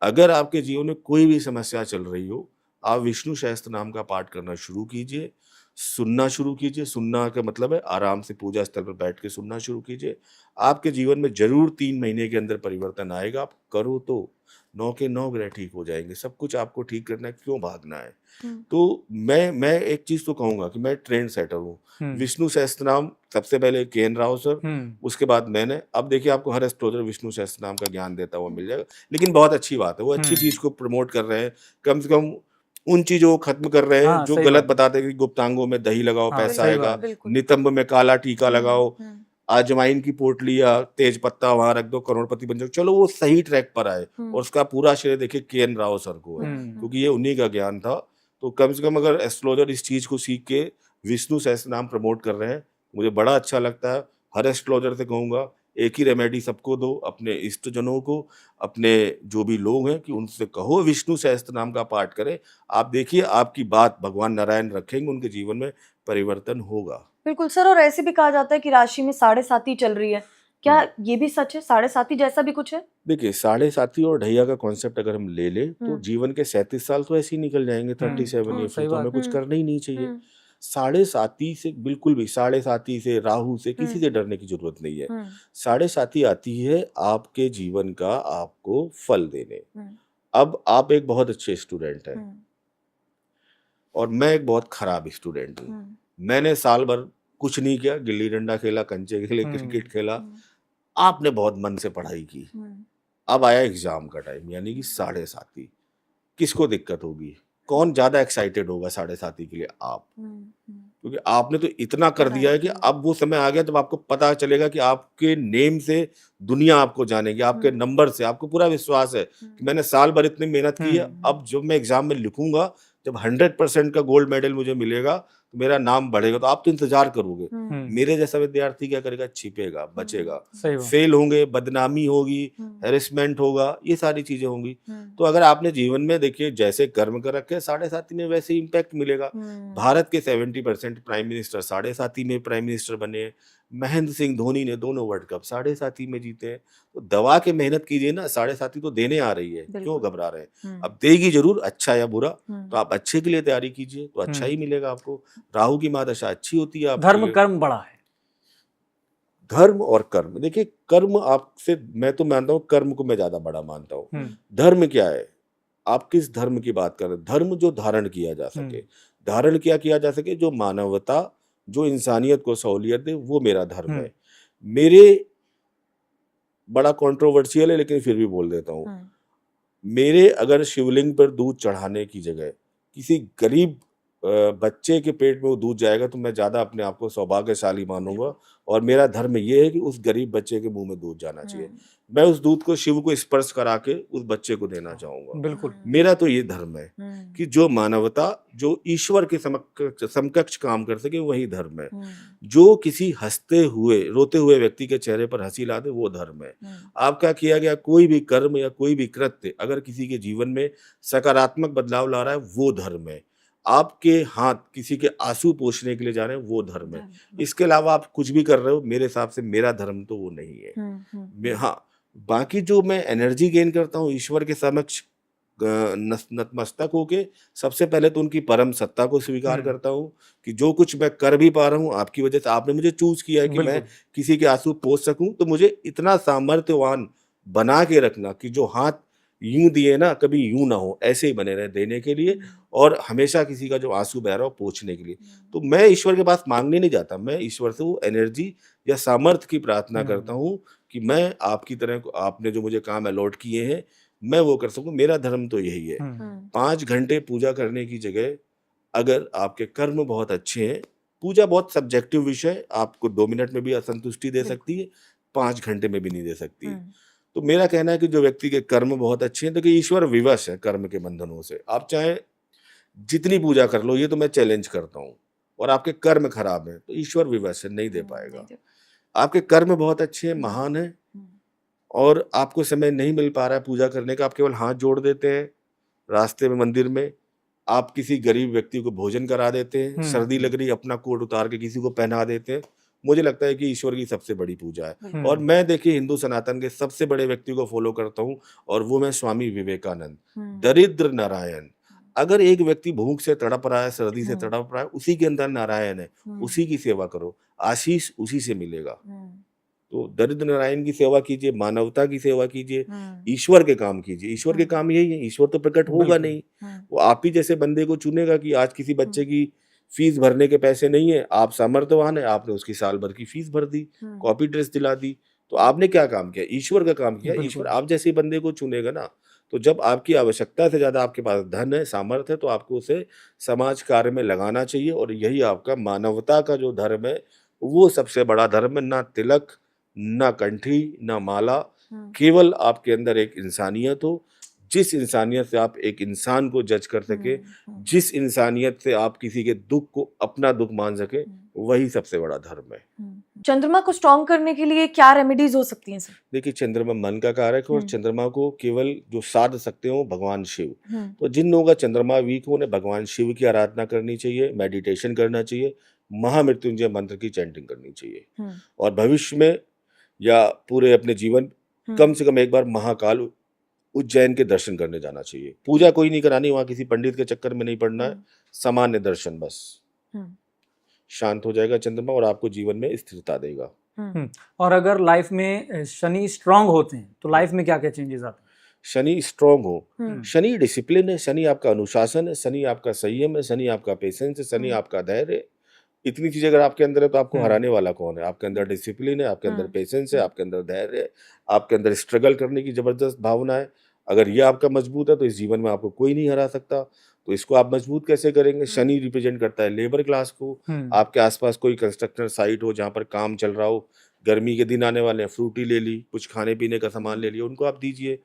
अगर आपके जीवन में कोई भी समस्या चल रही हो, आप विष्णु सहस्त्र नाम का पाठ करना शुरू कीजिए, सुनना शुरू कीजिए। सुनना का मतलब है आराम से पूजा स्थल पर बैठ के सुनना शुरू कीजिए। आपके जीवन में जरूर 3 महीने के अंदर परिवर्तन आएगा। आप करो तो 9 के 9 ग्रह ठीक हो जाएंगे। सब कुछ आपको ठीक करना है, क्यों भागना है। तो मैं एक चीज तो कहूंगा कि मैं ट्रेंड सेटर हूँ। विष्णु सहस्त्र नाम सबसे पहले के.एन. राव सर, उसके बाद मैंने। अब देखिए आपको हर एस्ट्रोलॉजर विष्णु सहस्त्र नाम का ज्ञान देता हुआ मिल जाएगा, लेकिन बहुत अच्छी बात है, वो अच्छी चीज को प्रमोट कर रहे हैं। कम से कम उन चीजों को खत्म कर रहे हैं जो गलत बताते हैं कि गुप्तांगों में दही लगाओ पैसा आएगा, नितंब में काला टीका लगाओ, अजवाइन की पोटली या तेज पत्ता वहां रख दो, करोड़पति बन जाओ। चलो वो सही ट्रैक पर आए, और उसका पूरा श्रेय देखिए के.एन. राव सर को है, क्योंकि ये उन्हीं का ज्ञान था। तो कम से कम अगर एस्ट्रोलॉजर इस चीज को सीख के विष्णु सहस्त्र नाम प्रमोट कर रहे हैं, मुझे बड़ा अच्छा लगता है। हर एस्ट्रोलॉजर से कहूंगा एक ही रेमेडी सबको दो, अपने इष्ट जनों को, अपने जो भी लोग हैं, कि उनसे कहो विष्णु सहस्त्र नाम का पाठ करें। आप देखिए आपकी बात भगवान नारायण रखेंगे, उनके जीवन में परिवर्तन होगा। बिल्कुल सर। और ऐसे भी कहा जाता है कि राशि में 7.5 चल रही है, क्या ये भी सच है? 7.5 जैसा भी कुछ है? देखिए 7.5 और ढैया का कॉन्सेप्ट अगर हम ले ले तो जीवन के 37 साल तो ऐसे ही निकल जाएंगे, 37 ये, फिर तो हमें कुछ करना ही नहीं चाहिए। 7.5 से बिल्कुल भी, 7.5 से, राहु से, किसी से डरने की जरूरत नहीं है। 7.5 आती है आपके जीवन का आपको फल देने। अब आप एक बहुत अच्छे स्टूडेंट हैं और मैं एक बहुत खराब स्टूडेंट हूँ। मैंने साल भर कुछ नहीं किया, गिल्ली डंडा खेला, कंचे खेले, क्रिकेट खेला। आपने बहुत मन से पढ़ाई की। अब आया एग्जाम का टाइम, यानी कि 7.5। किसको दिक्कत होगी? कौन ज्यादा एक्साइटेड होगा 7.5 के लिए? आप, क्योंकि आपने तो इतना कर दिया है कि अब वो समय आ गया जब आपको पता चलेगा कि आपके नेम से दुनिया आपको जानेगी, आपके नंबर से। आपको पूरा विश्वास है कि मैंने साल भर इतनी मेहनत की है, अब जब मैं एग्जाम में लिखूंगा, जब 100% का गोल्ड मेडल मुझे मिलेगा तो मेरा नाम बढ़ेगा। तो आप तो इंतजार करोगे। मेरे जैसा विद्यार्थी क्या करेगा? छिपेगा, बचेगा। फेल होंगे, बदनामी होगी, हेरेसमेंट होगा, ये सारी चीजें होंगी। तो अगर आपने जीवन में देखिए जैसे कर्म कर रखे 7.5 में, वैसे इम्पैक्ट मिलेगा। भारत के 70% प्राइम मिनिस्टर 7.5 में प्राइम मिनिस्टर बने। महेंद्र सिंह धोनी ने दोनों वर्ल्ड कप 7.5 में जीते हैं। तो दवा के मेहनत कीजिए ना, 7.5 तो देने आ रही है, क्यों घबरा रहे हैं? अब देगी जरूर, अच्छा या बुरा, तो आप अच्छे के लिए तैयारी कीजिए तो अच्छा ही मिलेगा आपको। राहु की महादशा अच्छी होती है। धर्म कर्म बड़ा है। धर्म और कर्म, देखिए कर्म आपसे, मैं तो मानता हूँ कर्म को मैं ज्यादा बड़ा मानता हूँ। धर्म क्या है? आप किस धर्म की बात कर रहे हैं? धर्म जो धारण किया जा सके, धारण किया जा सके, जो मानवता, जो इंसानियत को सहूलियत दे, वो मेरा धर्म है। मेरे, बड़ा कंट्रोवर्शियल है लेकिन फिर भी बोल देता हूँ, मेरे अगर शिवलिंग पर दूध चढ़ाने की जगह किसी गरीब बच्चे के पेट में वो दूध जाएगा तो मैं ज्यादा अपने आप को सौभाग्यशाली मानूंगा। और मेरा धर्म ये है कि उस गरीब बच्चे के मुंह में दूध जाना चाहिए। मैं उस दूध को शिव को स्पर्श करा के उस बच्चे को देना चाहूंगा। बिल्कुल, मेरा तो ये धर्म है कि जो मानवता, जो ईश्वर के समकक्ष काम कर सके, वही धर्म है। जो किसी हंसते हुए, रोते हुए व्यक्ति के चेहरे पर हंसी ला दे, वो धर्म है। आपका किया गया कोई भी कर्म या कोई भी कृत्य अगर किसी के जीवन में सकारात्मक बदलाव ला रहा है, वो धर्म है। आपके हाथ किसी के आंसू पोंछने के लिए जा रहे हैं, वो धर्म है। इसके अलावा आप कुछ भी कर रहे हो, मेरे हिसाब से मेरा धर्म तो वो नहीं है। हाँ, बाकी जो मैं एनर्जी गेन करता हूँ ईश्वर के समक्ष नतमस्तक होके, सबसे पहले तो उनकी परम सत्ता को स्वीकार करता हूँ कि जो कुछ मैं कर भी पा रहा हूँ आपकी वजह से। आपने मुझे चूज किया है कि मैं किसी के आंसू पोंछ सकूं, तो मुझे इतना सामर्थ्यवान बना के रखना कि जो हाथ यूं दिए ना कभी यूं ना हो, ऐसे ही बने रहे देने के लिए, और हमेशा किसी का जो आंसू बह रहा हो पोंछने के लिए। तो मैं ईश्वर के पास मांगने नहीं जाता, मैं ईश्वर से वो एनर्जी या सामर्थ्य की प्रार्थना करता हूँ कि मैं आपकी तरह आपने जो मुझे काम अलॉट किए हैं मैं वो कर सकूं। मेरा धर्म तो यही है। 5 घंटे पूजा करने की जगह अगर आपके कर्म बहुत अच्छे हैं, पूजा बहुत सब्जेक्टिव विषय है, आपको 2 मिनट में भी असंतुष्टि दे सकती है, 5 घंटे में भी नहीं दे सकती है। तो मेरा कहना है कि जो व्यक्ति के कर्म बहुत अच्छे हैं, देखिए ईश्वर विवश है कर्म के बंधनों से। आप चाहे जितनी पूजा कर लो, ये तो मैं चैलेंज करता हूँ, और आपके कर्म खराब हैं तो ईश्वर विवश है, नहीं दे पाएगा। आपके कर्म बहुत अच्छे हैं, महान है, और आपको समय नहीं मिल पा रहा है पूजा करने का, आप केवल हाथ जोड़ देते हैं रास्ते में, मंदिर में, आप किसी गरीब व्यक्ति को भोजन करा देते हैं, सर्दी लग रही अपना कोट उतार के किसी को पहना देते हैं, मुझे लगता है कि ईश्वर की सबसे बड़ी पूजा है। और मैं देखिए हिंदू सनातन के सबसे बड़े व्यक्ति को फॉलो करता हूँ, और वो मैं स्वामी विवेकानंद, दरिद्र नारायण। अगर एक व्यक्ति भूख से तड़प रहा है, सर्दी से तड़प रहा है, उसी के अंदर नारायण है, उसी की सेवा करो, आशीष उसी से मिलेगा। तो दरिद्र नारायण की सेवा कीजिए, मानवता की सेवा कीजिए, ईश्वर के काम कीजिए। ईश्वर के काम यही है, ईश्वर तो प्रकट होगा नहीं, वो आप ही जैसे बंदे को चुनेगा कि आज किसी बच्चे की फीस भरने के पैसे नहीं है, आप सामर्थ्यवान है, आपने उसकी साल भर की फीस भर दी, कॉपी ड्रेस दिला दी, तो आपने क्या काम किया? ईश्वर का काम किया। ईश्वर आप जैसे बंदे को चुनेगा ना, तो जब आपकी आवश्यकता से ज्यादा आपके पास धन है, सामर्थ्य है, तो आपको उसे समाज कार्य में लगाना चाहिए, और यही आपका मानवता का जो धर्म है वो सबसे बड़ा धर्म है। ना तिलक, ना कंठी, ना माला, केवल आपके अंदर एक इंसानियत हो, जिस इंसानियत से आप एक इंसान को जज कर सके, जिस इंसानियत से आप किसी के दुख को अपना दुख मान सके, वही सबसे बड़ा धर्म है। चंद्रमा को स्ट्रॉन्ग करने के लिए क्या रेमेडीज हो सकती हैं सर? देखिए चंद्रमा मन का कारक है, और चंद्रमा को केवल जो साध सकते हो भगवान शिव। तो जिन लोगों का चंद्रमा वीक हो, उन्हें भगवान शिव की आराधना करनी चाहिए, मेडिटेशन करना चाहिए, महामृत्युंजय मंत्र की चैंटिंग करनी चाहिए, और भविष्य में या पूरे अपने जीवन कम से कम एक बार महाकाल उज्जैन के दर्शन करने जाना चाहिए। पूजा कोई नहीं करानी, वहां किसी पंडित के चक्कर में नहीं पड़ना है, सामान्य दर्शन बस। शांत हो जाएगा चंद्रमा, और आपको जीवन में स्थिरता देगा। और अगर लाइफ में शनि स्ट्रांग होते हैं तो लाइफ में क्या क्या चेंजेस आते हैं? शनि स्ट्रांग हो, शनि डिसिप्लिन है, शनि आपका अनुशासन है, शनि आपका संयम है, शनि आपका पेशेंस है, शनि आपका धैर्य है। इतनी चीजें अगर आपके अंदर है तो आपको हराने वाला कौन है? आपके अंदर डिसिप्लिन है, आपके अंदर पेशेंस है, आपके अंदर धैर्य है, आपके अंदर स्ट्रगल करने की जबरदस्त भावना है। अगर ये आपका मजबूत है तो इस जीवन में आपको कोई नहीं हरा सकता। तो इसको आप मजबूत कैसे करेंगे? शनि रिप्रेजेंट करता है लेबर क्लास को। आपके आसपास कोई कंस्ट्रक्शन साइट हो जहाँ पर काम चल रहा हो, गर्मी के दिन आने वाले हैं, फ्रूटी ले ली, कुछ खाने पीने का सामान ले लिया, उनको आप दीजिए।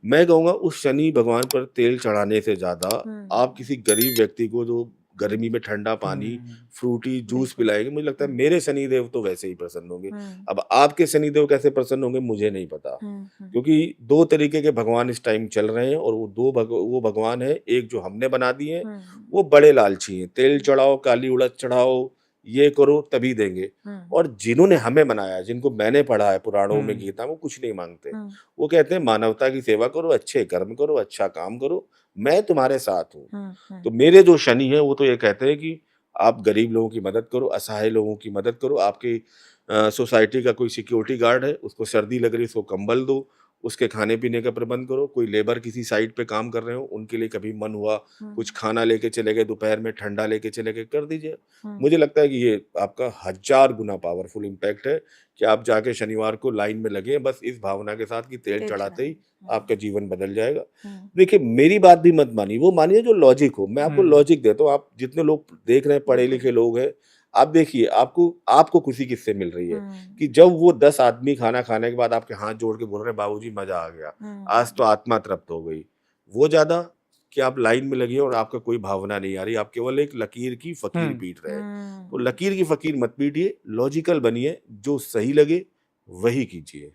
मैं कहूँगा उस शनि भगवान पर तेल चढ़ाने से ज्यादा आप किसी गरीब व्यक्ति को जो गर्मी में ठंडा पानी, फ्रूटी जूस पिलाएंगे, मुझे लगता है मेरे शनिदेव तो वैसे ही प्रसन्न होंगे। अब आपके शनिदेव कैसे प्रसन्न होंगे मुझे नहीं पता, क्योंकि 2 तरीके के भगवान इस टाइम चल रहे हैं, और वो भगवान है, एक जो हमने बना दिए हैं वो बड़े लालची हैं, तेल चढ़ाओ, काली उड़द चढ़ाओ, ये करो तभी देंगे। और जिन्होंने हमें बनाया, जिनको मैंने पढ़ा है पुराणों में, गीता, वो कुछ नहीं मांगते। वो कहते हैं मानवता की सेवा करो, अच्छे कर्म करो, अच्छा काम करो, मैं तुम्हारे साथ हूँ। तो मेरे जो शनि है वो तो ये कहते हैं कि आप गरीब लोगों की मदद करो, असहाय लोगों की मदद करो। आपकी सोसाइटी का कोई सिक्योरिटी गार्ड है, उसको सर्दी लग रही है, उसको कंबल दो, उसके खाने पीने का प्रबंध करो। कोई लेबर किसी साइट पे काम कर रहे हो, उनके लिए कभी मन हुआ कुछ खाना लेके चले गए, दोपहर में ठंडा लेके चले गए, कर दीजिए। मुझे लगता है कि ये आपका 1000 गुना पावरफुल इम्पैक्ट है कि आप जाके शनिवार को लाइन में लगे, बस इस भावना के साथ कि तेल चढ़ाते ही आपका जीवन बदल जाएगा। देखिए मेरी बात भी मत मानिए, वो मानिए जो लॉजिक हो। मैं आपको लॉजिक देता हूँ। आप जितने लोग देख रहे हैं पढ़े लिखे लोग हैं, आप देखिए आपको खुशी किससे मिल रही है कि जब वो 10 आदमी खाना खाने के बाद आपके हाथ जोड़ के बोल रहे हैं बाबूजी मजा आ गया, आज तो आत्मा तृप्त हो गई, वो ज्यादा कि आप लाइन में लगे और आपका कोई भावना नहीं आ रही, आप केवल एक लकीर की फकीर पीट रहे हैं। तो लकीर की फकीर मत पीटिए, लॉजिकल बनिए, जो सही लगे वही कीजिए।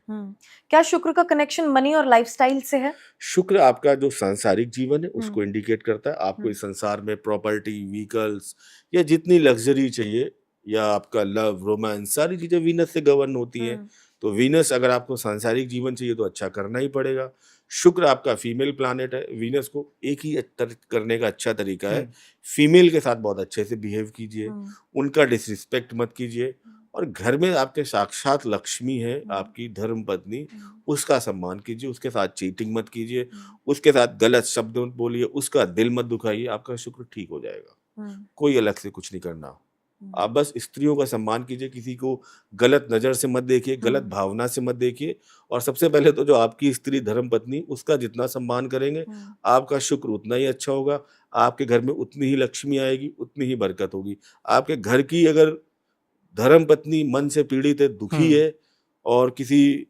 क्या शुक्र का कनेक्शन मनी और लाइफस्टाइल से है? शुक्र आपका जो सांसारिक जीवन है उसको इंडिकेट करता है। आपको इस संसार में प्रॉपर्टी, व्हीकल्स या जितनी लग्जरी चाहिए, या आपका लव, रोमांस, सारी चीजें वीनस से गवर्न होती हैं। तो वीनस, अगर आपको सांसारिक जीवन चाहिए तो अच्छा करना ही पड़ेगा। शुक्र आपका फीमेल प्लैनेट है। वीनस को एक ही करने का अच्छा तरीका है, फीमेल के साथ बहुत अच्छे से बिहेव कीजिए, उनका डिसरिस्पेक्ट मत कीजिए, और घर में आपके साक्षात लक्ष्मी है, आपकी धर्म पत्नी, उसका सम्मान कीजिए, उसके साथ चीटिंग मत कीजिए, उसके साथ गलत शब्द मत बोलिए, उसका दिल मत दुखाइए, आपका शुक्र ठीक हो जाएगा। कोई अलग से कुछ नहीं करना। आप बस स्त्रियों का सम्मान कीजिए, किसी को गलत नज़र से मत देखिए, गलत भावना से मत देखिए, और सबसे पहले तो जो आपकी स्त्री धर्म पत्नी, उसका जितना सम्मान करेंगे, आपका शुक्र उतना ही अच्छा होगा, आपके घर में उतनी ही लक्ष्मी आएगी, उतनी ही बरकत होगी। आपके घर की अगर धर्म पत्नी मन से पीड़ित है, दुखी है और किसी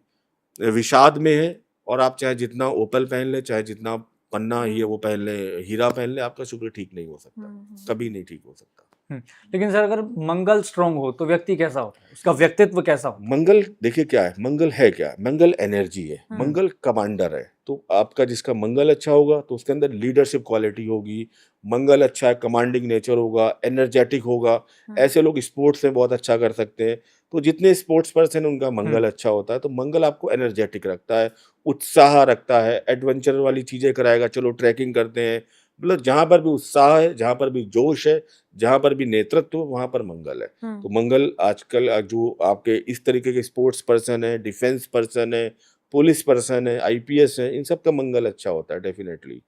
विषाद में है, और आप चाहे जितना ओपल पहन ले, चाहे जितना पन्ना ही वो पहन ले, हीरा पहन ले, आपका शुक्र ठीक नहीं हो सकता, कभी नहीं ठीक हो सकता। लेकिन सर अगर मंगल स्ट्रांग हो तो व्यक्ति कैसा होता है, उसका व्यक्तित्व कैसा होता है? मंगल देखिए क्या है, मंगल है क्या, मंगल एनर्जी है, मंगल कमांडर है। तो आपका जिसका मंगल अच्छा होगा तो उसके अंदर लीडरशिप क्वालिटी होगी, मंगल अच्छा है, कमांडिंग नेचर होगा, एनर्जेटिक होगा। ऐसे लोग स्पोर्ट्स में बहुत अच्छा कर सकते हैं। तो जितने स्पोर्ट्स पर्सन उनका मंगल अच्छा होता है, तो मंगल आपको एनर्जेटिक रखता है, उत्साह रखता है, एडवेंचर वाली चीजें कराएगा, चलो ट्रैकिंग करते हैं, मतलब जहां पर भी उत्साह है, जहां पर भी जोश है, जहां पर भी नेतृत्व, वहां पर मंगल है। तो मंगल आजकल जो आपके इस तरीके के स्पोर्ट्स पर्सन है, डिफेंस पर्सन है, पुलिस पर्सन है, आईपीएस है, इन सब का मंगल अच्छा होता है डेफिनेटली,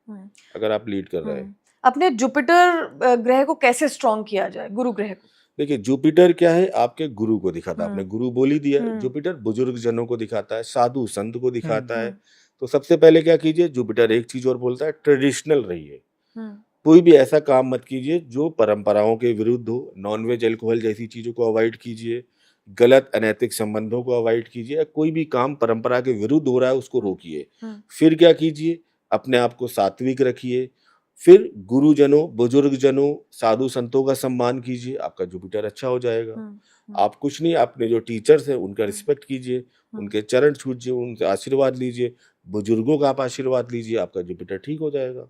अगर आप लीड कर रहे हैं। अपने जुपिटर ग्रह को कैसे स्ट्रॉन्ग किया जाए, गुरु ग्रह को? देखिए जुपिटर क्या है, आपके गुरु को दिखाता है, आपने गुरु बोल ही दिया। जुपिटर बुजुर्ग जनों को दिखाता है, साधु संत को दिखाता है। तो सबसे पहले क्या कीजिए, जुपिटर एक चीज और बोलता है, ट्रेडिशनल रहिए। कोई भी ऐसा काम मत कीजिए जो परंपराओं के विरुद्ध हो, नॉनवेज अल्कोहल जैसी चीजों को अवॉइड कीजिए, गलत अनैतिक संबंधों को अवॉइड कीजिए, कोई भी काम परंपरा के विरुद्ध हो रहा है उसको रोकिए। फिर क्या कीजिए, अपने आप को सात्विक रखिए, फिर गुरुजनों, बुजुर्गजनों, साधु संतों का सम्मान कीजिए, आपका जुपिटर अच्छा हो जाएगा। आप कुछ नहीं, अपने जो टीचर्स हैं उनका रिस्पेक्ट कीजिए, उनके चरण छूजिए, उनसे आशीर्वाद लीजिए, बुजुर्गों का आप आशीर्वाद लीजिए, आपका जुपिटर ठीक हो जाएगा।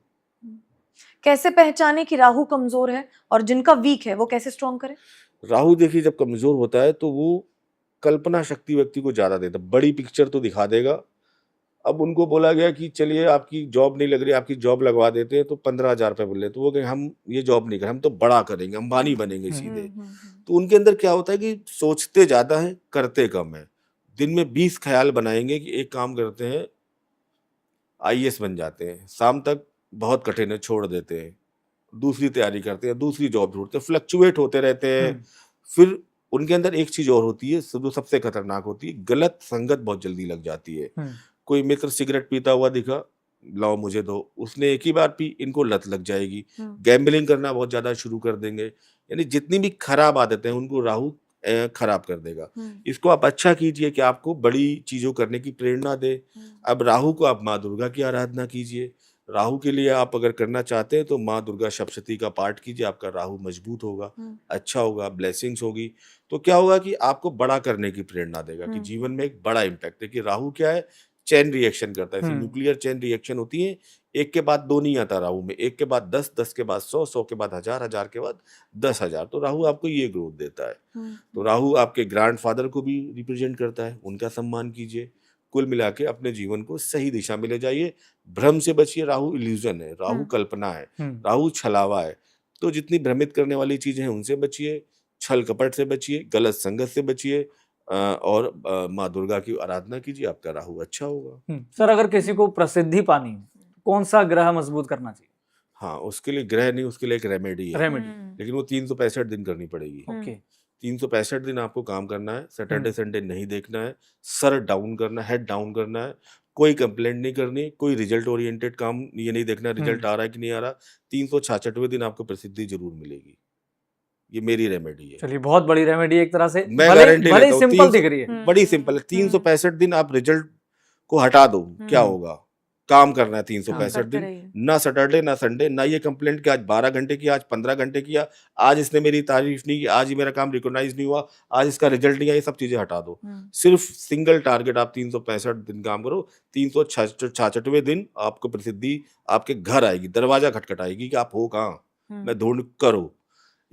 कैसे पहचाने कि राहु कमजोर है और जिनका वीक है वो कैसे स्ट्रॉन्ग करे? राहु देखिए जब कमजोर होता है तो वो कल्पना शक्ति व्यक्ति को ज्यादा देता है, बड़ी पिक्चर तो दिखा देगा। अब उनको बोला गया कि चलिए आपकी जॉब नहीं लग रही, आपकी जॉब लगवा देते हैं, तो 15,000 रुपये बोले, तो वो कहें हम ये जॉब नहीं करें, हम तो बड़ा करेंगे, अंबानी बनेंगे सीधे। तो उनके अंदर क्या होता है कि सोचते ज्यादा है, करते कम है। दिन में 20 ख्याल बनाएंगे कि एक काम करते हैं, आईएएस बन जाते हैं, शाम तक बहुत कठिन है, छोड़ देते हैं, दूसरी तैयारी करते हैं, दूसरी जॉब ढूंढते हैं, फ्लक्चुएट होते रहते हैं। फिर उनके अंदर एक चीज और होती है, जो सबसे खतरनाक होती है, गलत संगत बहुत जल्दी लग जाती है। कोई मित्र सिगरेट पीता हुआ दिखा, लाओ मुझे दो, उसने एक ही बार पी, इनको लत लग जाएगी। गैम्बलिंग करना बहुत ज्यादा शुरू कर देंगे। यानी जितनी भी खराब आदतें हैं उनको राहु खराब कर देगा। इसको आप अच्छा कीजिए कि आपको बड़ी चीजों करने की प्रेरणा दे। अब राहु को आप माँ दुर्गा की आराधना कीजिए। राहु के लिए आप अगर करना चाहते हैं तो माँ दुर्गा सप्तशती का पाठ कीजिए, आपका राहु मजबूत होगा, अच्छा होगा, ब्लेसिंग्स होगी। तो क्या होगा कि आपको बड़ा करने की प्रेरणा देगा, कि जीवन में एक बड़ा इम्पैक्ट है। कि राहु क्या है, चेन रिएक्शन करता है, न्यूक्लियर चेन रिएक्शन होती है, एक के बाद दो नहीं आता राहु में, एक के बाद 10, 10 के बाद 100, 100 के बाद 1000, 1000 के बाद 10,000। तो राहु आपको ये ग्रोथ देता है। तो राहु आपके ग्रैंडफादर को भी रिप्रेजेंट करता है, उनका सम्मान कीजिए। कुल मिला के अपने जीवन को सही दिशा में ले जाइए। भ्रम से बचिए, राहु इल्यूजन है, राहु कल्पना है, राहु छलावा है। तो जितनी भ्रमित करने वाली चीजें हैं उनसे बचिए, छल कपट से बचिए, गलत संगत से बचिए, और माँ दुर्गा की आराधना कीजिए, आपका राहु अच्छा होगा। सर अगर किसी को प्रसिद्धि पानी है, कौन सा ग्रह मजबूत करना चाहिए? हाँ, उसके लिए ग्रह नहीं, उसके लिए एक रेमेडी है। रेमेडी, लेकिन वो 365 दिन करनी पड़ेगी। ओके। 365 दिन आपको काम करना है, सैटरडे संडे नहीं देखना है, सर डाउन करना है, हेड डाउन करना है, कोई कंप्लेंट नहीं करनी, कोई रिजल्ट ओरिएंटेड काम ये नहीं देखना रिजल्ट आ रहा है कि नहीं आ रहा। 366वें दिन आपको प्रसिद्धि जरूर मिलेगी। ये मेरी रेमेडी है। चलिए, बहुत बड़ी रेमेडी एक तरह से, मैं गारंटी भले लेता हूँ। सिंपल दिख रही है, बड़ी सिंपल है। 365 दिन आप रिजल्ट को हटा दो, क्या होगा? काम करना है 365 दिन, ना सैटरडे ना संडे, ना ये कंप्लेंट कि आज 12 घंटे किया, आज 15 घंटे किया, आज इसने मेरी तारीफ नहीं की, आज ही मेरा काम रिकॉग्नाइज नहीं हुआ, आज इसका रिजल्ट नहीं आया, ये सब चीजें हटा दो। सिर्फ सिंगल टारगेट, आप 365 दिन काम करो। 366वें दिन आपको प्रसिद्धि आपके घर आएगी, दरवाजा खटखटाएगी कि आप हो कहाँ, मैं ढूंढ करो।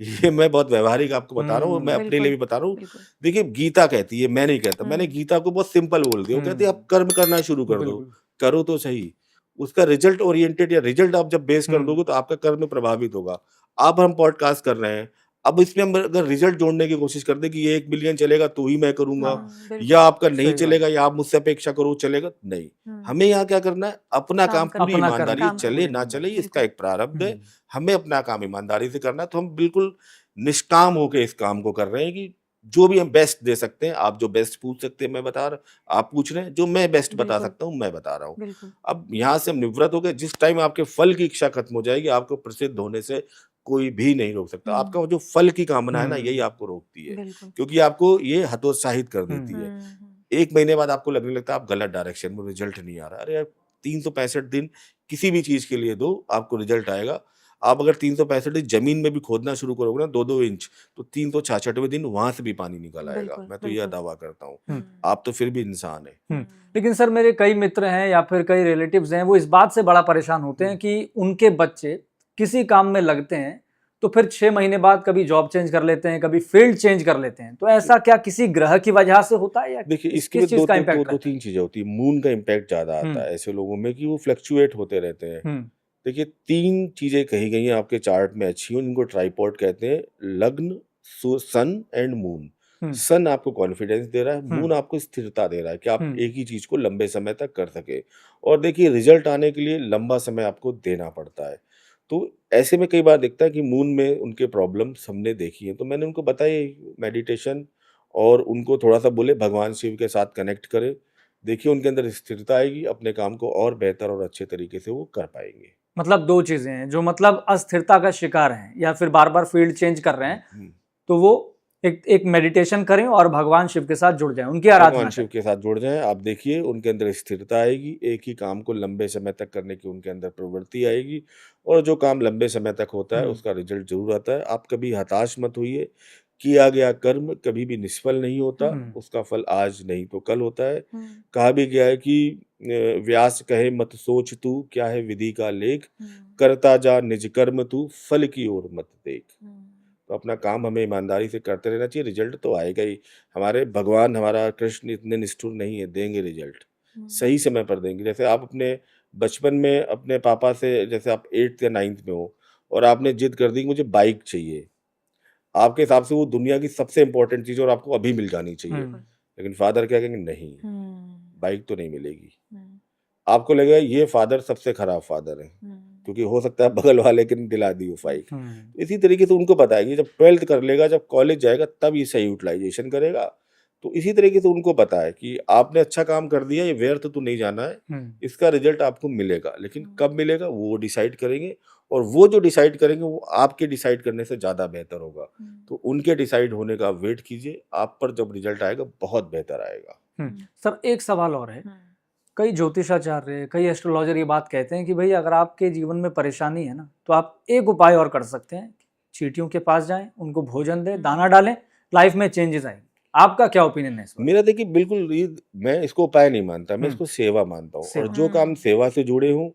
ये मैं बहुत व्यवहारिक आपको बता रहा हूँ, मैं अपने लिए भी बता रहा हूँ। देखिए गीता कहती है, मैं नहीं कहता, मैंने गीता को बहुत सिंपल बोल दिया। वो कहती है आप कर्म करना शुरू कर दो, करो तो सही। उसका रिजल्ट ओरिएंटेड, या रिजल्ट आप जब बेस कर दोगे तो आपका कर्म प्रभावित होगा। अब हम पॉडकास्ट कर रहे हैं, अब इसमें हम अगर रिजल्ट जोड़ने की कोशिश कर दे कि ये 1 मिलियन चलेगा तो ही मैं करूंगा, बिल्कुल। या आपका नहीं सही बात। चलेगा या आप मुझसे अपेक्षा करो चलेगा, नहीं। हमें यहाँ क्या करना है, अपना काम काम करना पूरी अपना ईमानदारी से करना चले पूरी ना ईमानदारी चले, से। इसका एक प्रारब्ध है। हम्म, हमें अपना काम ईमानदारी से करना है, तो हम बिल्कुल निष्काम होकर इस काम को कर रहे हैं कि जो भी हम बेस्ट दे सकते हैं, आप जो बेस्ट पूछ सकते हैं मैं बता रहा, आप पूछ रहे हैं, जो मैं बेस्ट बता बिल्कुल सकता हूँ मैं बता रहा हूँ। बिल्कुल। अब यहाँ से हम निवृत्त हो गए, जिस टाइम आपके फल की इच्छा खत्म हो जाएगी, आपको प्रसिद्ध होने से कोई भी नहीं रोक सकता। आपका वो जो फल की कामना है ना, यही हम्म, आपको रोकती है, बिल्कुल। क्योंकि आपको ये हतोत्साहित कर देती है। हम्म। 1 महीने बाद आपको लगने लगता है आप गलत डायरेक्शन में, रिजल्ट नहीं आ रहा। अरे यार, 365 दिन किसी भी चीज़ के लिए दो, आपको रिजल्ट आएगा। आप अगर 365 दिन ज़मीन में भी खोदना शुरू करोगे ना 2-2 इंच, तो 366वें दिन वहाँ से भी पानी निकल आएगा। बिल्कुल मैं तो यह बिल्कुल। दावा करता हूँ। हम्म, आप तो फिर भी इंसान हैं। हम्म। लेकिन सर मेरे कई मित्र हैं या फिर कई रिलेटिव्स हैं, वो इस बात से बड़ा परेशान होते हैं कि उनके बच्चे किसी काम में लगते हैं तो फिर 6 महीने बाद कभी जॉब चेंज कर लेते हैं, कभी फील्ड चेंज कर लेते हैं। तो ऐसा क्या किसी ग्रह की वजह से होता है या देखिए, इसके किस में चीज का इम्पैक्ट रहता है? 2-3 चीज़ें होती हैं। मून का इम्पैक्ट ज़्यादा आता हम्म, है ऐसे लोगों में कि वो फ्लक्चुएट होते रहते हैं। हम्म, देखिए, 3 चीज़ें कही गई हैं आपके चार्ट में अच्छी हैं, इनको ट्राइपॉड कहते हैं। लग्न, सन एंड मून। हम्म, सन आपको कॉन्फिडेंस दे रहा है, हम्म, मून आपको स्थिरता दे रहा है कि आप हम्म, एक ही चीज़ को लंबे समय तक कर सकें। और देखिए, रिजल्ट आने के लिए लंबा समय आपको देना पड़ता है। तो ऐसे में कई बार दिखता है कि मून में उनके प्रॉब्लम्स हमने देखी हैं, तो मैंने उनको बताई मेडिटेशन, और उनको थोड़ा-सा बोले भगवान शिव के साथ कनेक्ट करें। देखिए, उनके अंदर स्थिरता आएगी, अपने काम को और बेहतर और अच्छे तरीके से वो कर पाएँगे। मतलब दो चीजें हैं, जो मतलब अस्थिरता का शिकार हैं या फिर बार बार फील्ड चेंज कर रहे हैं, हुँ। तो वो एक एक मेडिटेशन करें और भगवान शिव के साथ जुड़ जाएं, उनकी भगवान आराधना शिव करें। के साथ जुड़ जाएँ, आप देखिए उनके अंदर स्थिरता आएगी, एक ही काम को लंबे समय तक करने की उनके अंदर प्रवृत्ति आएगी, और जो काम लंबे समय तक होता है, हम्म, उसका रिज़ल्ट ज़रूर आता है। आप कभी हताश मत होइए, किया गया कर्म कभी भी निष्फल नहीं होता, हम्म, उसका फल आज नहीं तो कल होता है। हम्म। कहा भी गया है कि व्यास कहे मत सोच तू, क्या है विधि का लेख, करता जा निज कर्म तू, फल की ओर मत देख। तो अपना काम हमें ईमानदारी से करते रहना चाहिए, रिजल्ट तो आएगा ही। हमारे भगवान, हमारा कृष्ण इतने निष्ठुर नहीं है, देंगे रिजल्ट, सही समय पर देंगे। जैसे आप अपने बचपन में अपने पापा से, जैसे आप 8th या 9th में हो और आपने जिद कर दी कि मुझे बाइक चाहिए, आपके हिसाब से वो दुनिया की सबसे इम्पोर्टेंट चीज़ और आपको अभी मिल जानी चाहिए। हम्म, लेकिन फादर क्या कहेंगे, नहीं, हम्म। बाइक तो नहीं मिलेगी। हम्म। आपको लगेगा ये फादर सबसे खराब फादर है, क्योंकि हो सकता है बगल वाले के ने दिला दी वो बाइक। हम्म, इसी तरीके से उनको पता है कि जब 12th कर लेगा, जब कॉलेज जाएगा, तब ये सही यूटिलाइजेशन करेगा। तो इसी तरीके से उनको पता है कि आपने अच्छा काम कर दिया, ये व्यर्थ तो नहीं जाना है, हम्म, इसका रिजल्ट आपको मिलेगा। लेकिन कब मिलेगा वो डिसाइड करेंगे, और वो जो डिसाइड करेंगे वो आपके डिसाइड करने से ज़्यादा बेहतर होगा। तो उनके डिसाइड होने का वेट कीजिए, आप पर जब रिजल्ट आएगा बहुत बेहतर आएगा। सर एक सवाल और है, कई ज्योतिषाचार्य, कई एस्ट्रोलॉजर ये बात कहते हैं कि भाई अगर आपके जीवन में परेशानी है ना, तो आप एक उपाय और कर सकते हैं, चींटियों के पास जाएं, उनको भोजन दें, दाना डालें, लाइफ में चेंजेस आएंगे। आपका क्या ओपिनियन है इस पर? मेरा देखिए बिल्कुल ये, मैं इसको उपाय नहीं मानता, मैं हम्म, इसको सेवा मानता हूँ, और सेवा। जो काम सेवा से जुड़े हूँ,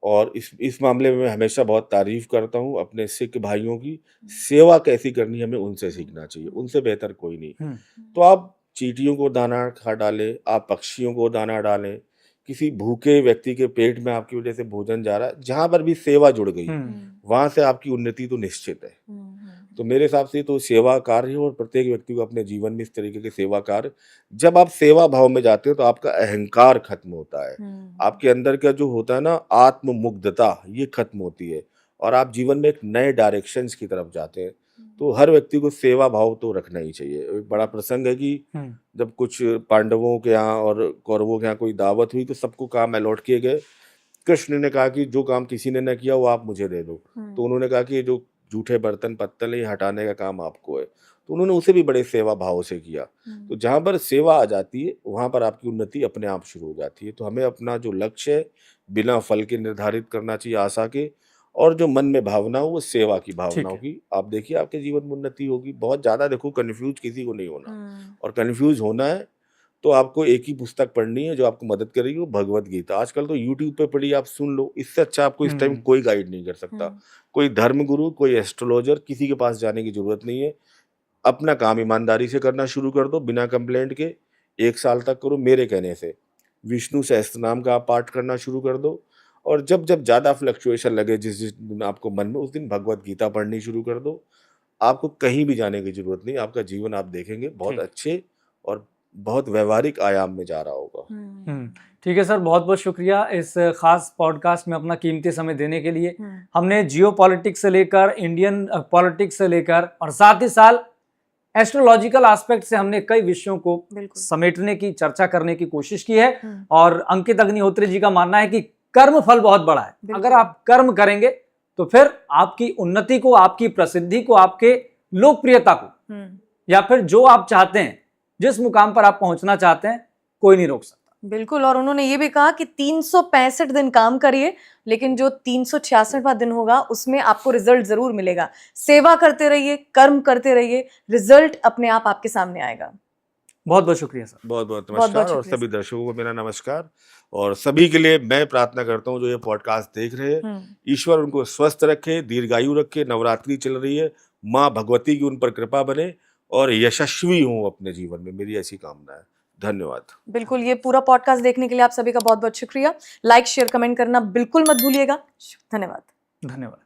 और इस मामले में मैं हमेशा बहुत तारीफ करता हूँ अपने सिख भाइयों की। सेवा कैसी करनी हमें उनसे सीखना चाहिए, उनसे बेहतर कोई नहीं। हम्म, तो आप चींटियों को दाना खा डालें, आप पक्षियों को दाना डालें, किसी भूखे व्यक्ति के पेट में आपकी वजह से भोजन जा रहा है, जहाँ पर भी सेवा जुड़ गई, वहाँ से आपकी उन्नति तो निश्चित है। तो मेरे हिसाब से तो सेवा कार्य है, और प्रत्येक व्यक्ति को अपने जीवन में इस तरीके के सेवा कार्य, जब आप सेवा भाव में जाते हो तो आपका अहंकार खत्म होता है, आपके अंदर का जो होता है ना आत्ममुग्धता, ये खत्म होती है, और आप जीवन में एक नए डायरेक्शंस की तरफ जाते हैं। तो हर व्यक्ति को सेवा भाव तो रखना ही चाहिए। एक बड़ा प्रसंग है कि जब कुछ पांडवों के यहाँ और कौरवों के यहाँ कोई दावत हुई, तो सबको काम अलॉट किए गए। कृष्ण ने कहा कि जो काम किसी ने न किया वो आप मुझे दे दो। तो उन्होंने कहा कि ये जो जूठे बर्तन पत्तल ये हटाने का काम आपको है, तो उन्होंने उसे भी बड़े सेवा भाव से किया। तो जहाँ पर सेवा आ जाती है, वहाँ पर आपकी उन्नति अपने आप शुरू हो जाती है। तो हमें अपना जो लक्ष्य है बिना फल के निर्धारित करना चाहिए, आशा के, और जो मन में भावना हो वो सेवा की भावना ठीक है। होगी। आप देखिए आपके जीवन में उन्नति होगी। बहुत ज़्यादा देखो, कन्फ्यूज किसी को नहीं होना, और कन्फ्यूज होना है तो आपको एक ही पुस्तक पढ़नी है जो आपको मदद करेगी, वो भगवत गीता। आजकल तो यूट्यूब पे पढ़ी, आप सुन लो, इससे अच्छा आपको इस टाइम कोई गाइड नहीं कर सकता। कोई धर्मगुरु, कोई एस्ट्रोलॉजर, किसी के पास जाने की जरूरत नहीं है। अपना काम ईमानदारी से करना शुरू कर दो, बिना कंप्लेंट के 1 साल तक करो मेरे कहने से। विष्णु सहस्त्रनाम का आप पाठ करना शुरू कर दो, और जब जब ज़्यादा फ्लक्चुएशन लगे, जिस जिस दिन आपको मन में, उस दिन भगवत गीता पढ़नी शुरू कर दो। आपको कहीं भी जाने की जरूरत नहीं, आपका जीवन आप देखेंगे बहुत ठीक। अच्छे और बहुत व्यवहारिक आयाम में जा रहा होगा। ठीक है सर, बहुत बहुत शुक्रिया इस खास पॉडकास्ट में अपना कीमती समय देने के लिए। हमने जियो पॉलिटिक्स से लेकर इंडियन पॉलिटिक्स से लेकर और साथ ही साथ एस्ट्रोलॉजिकल एस्पेक्ट से हमने कई विषयों को बिल्कुल। समेटने की, चर्चा करने की कोशिश की है। हम्म। और अंकित अग्निहोत्री जी का मानना है कि कर्म फल बहुत बड़ा है। बिल्कुल। अगर आप कर्म करेंगे तो फिर आपकी उन्नति को, आपकी प्रसिद्धि को, आपके लोकप्रियता को, या फिर जो आप चाहते हैं, जिस मुकाम पर आप पहुंचना चाहते हैं, कोई नहीं रोक सकता। बिल्कुल। और उन्होंने ये भी कहा कि 365 दिन काम करिए, लेकिन जो 366वां दिन होगा उसमें आपको रिजल्ट जरूर मिलेगा। सेवा करते रहिए, कर्म करते रहिए, रिजल्ट अपने आप आपके सामने आएगा। बहुत बहुत शुक्रिया सर। बहुत बहुत बहुत नमस्कार। और शुक्रिया सभी दर्शकों को मेरा नमस्कार। और सभी के लिए मैं प्रार्थना करता हूँ जो ये पॉडकास्ट देख रहे हैं, ईश्वर उनको स्वस्थ रखे, दीर्घायु रखे। नवरात्रि चल रही है, माँ भगवती की उन पर कृपा बने और यशस्वी हों अपने जीवन में, मेरी ऐसी कामना है। धन्यवाद। बिल्कुल। ये पूरा पॉडकास्ट देखने के लिए आप सभी का बहुत बहुत शुक्रिया। लाइक, शेयर, कमेंट करना बिल्कुल मत भूलिएगा। धन्यवाद। धन्यवाद।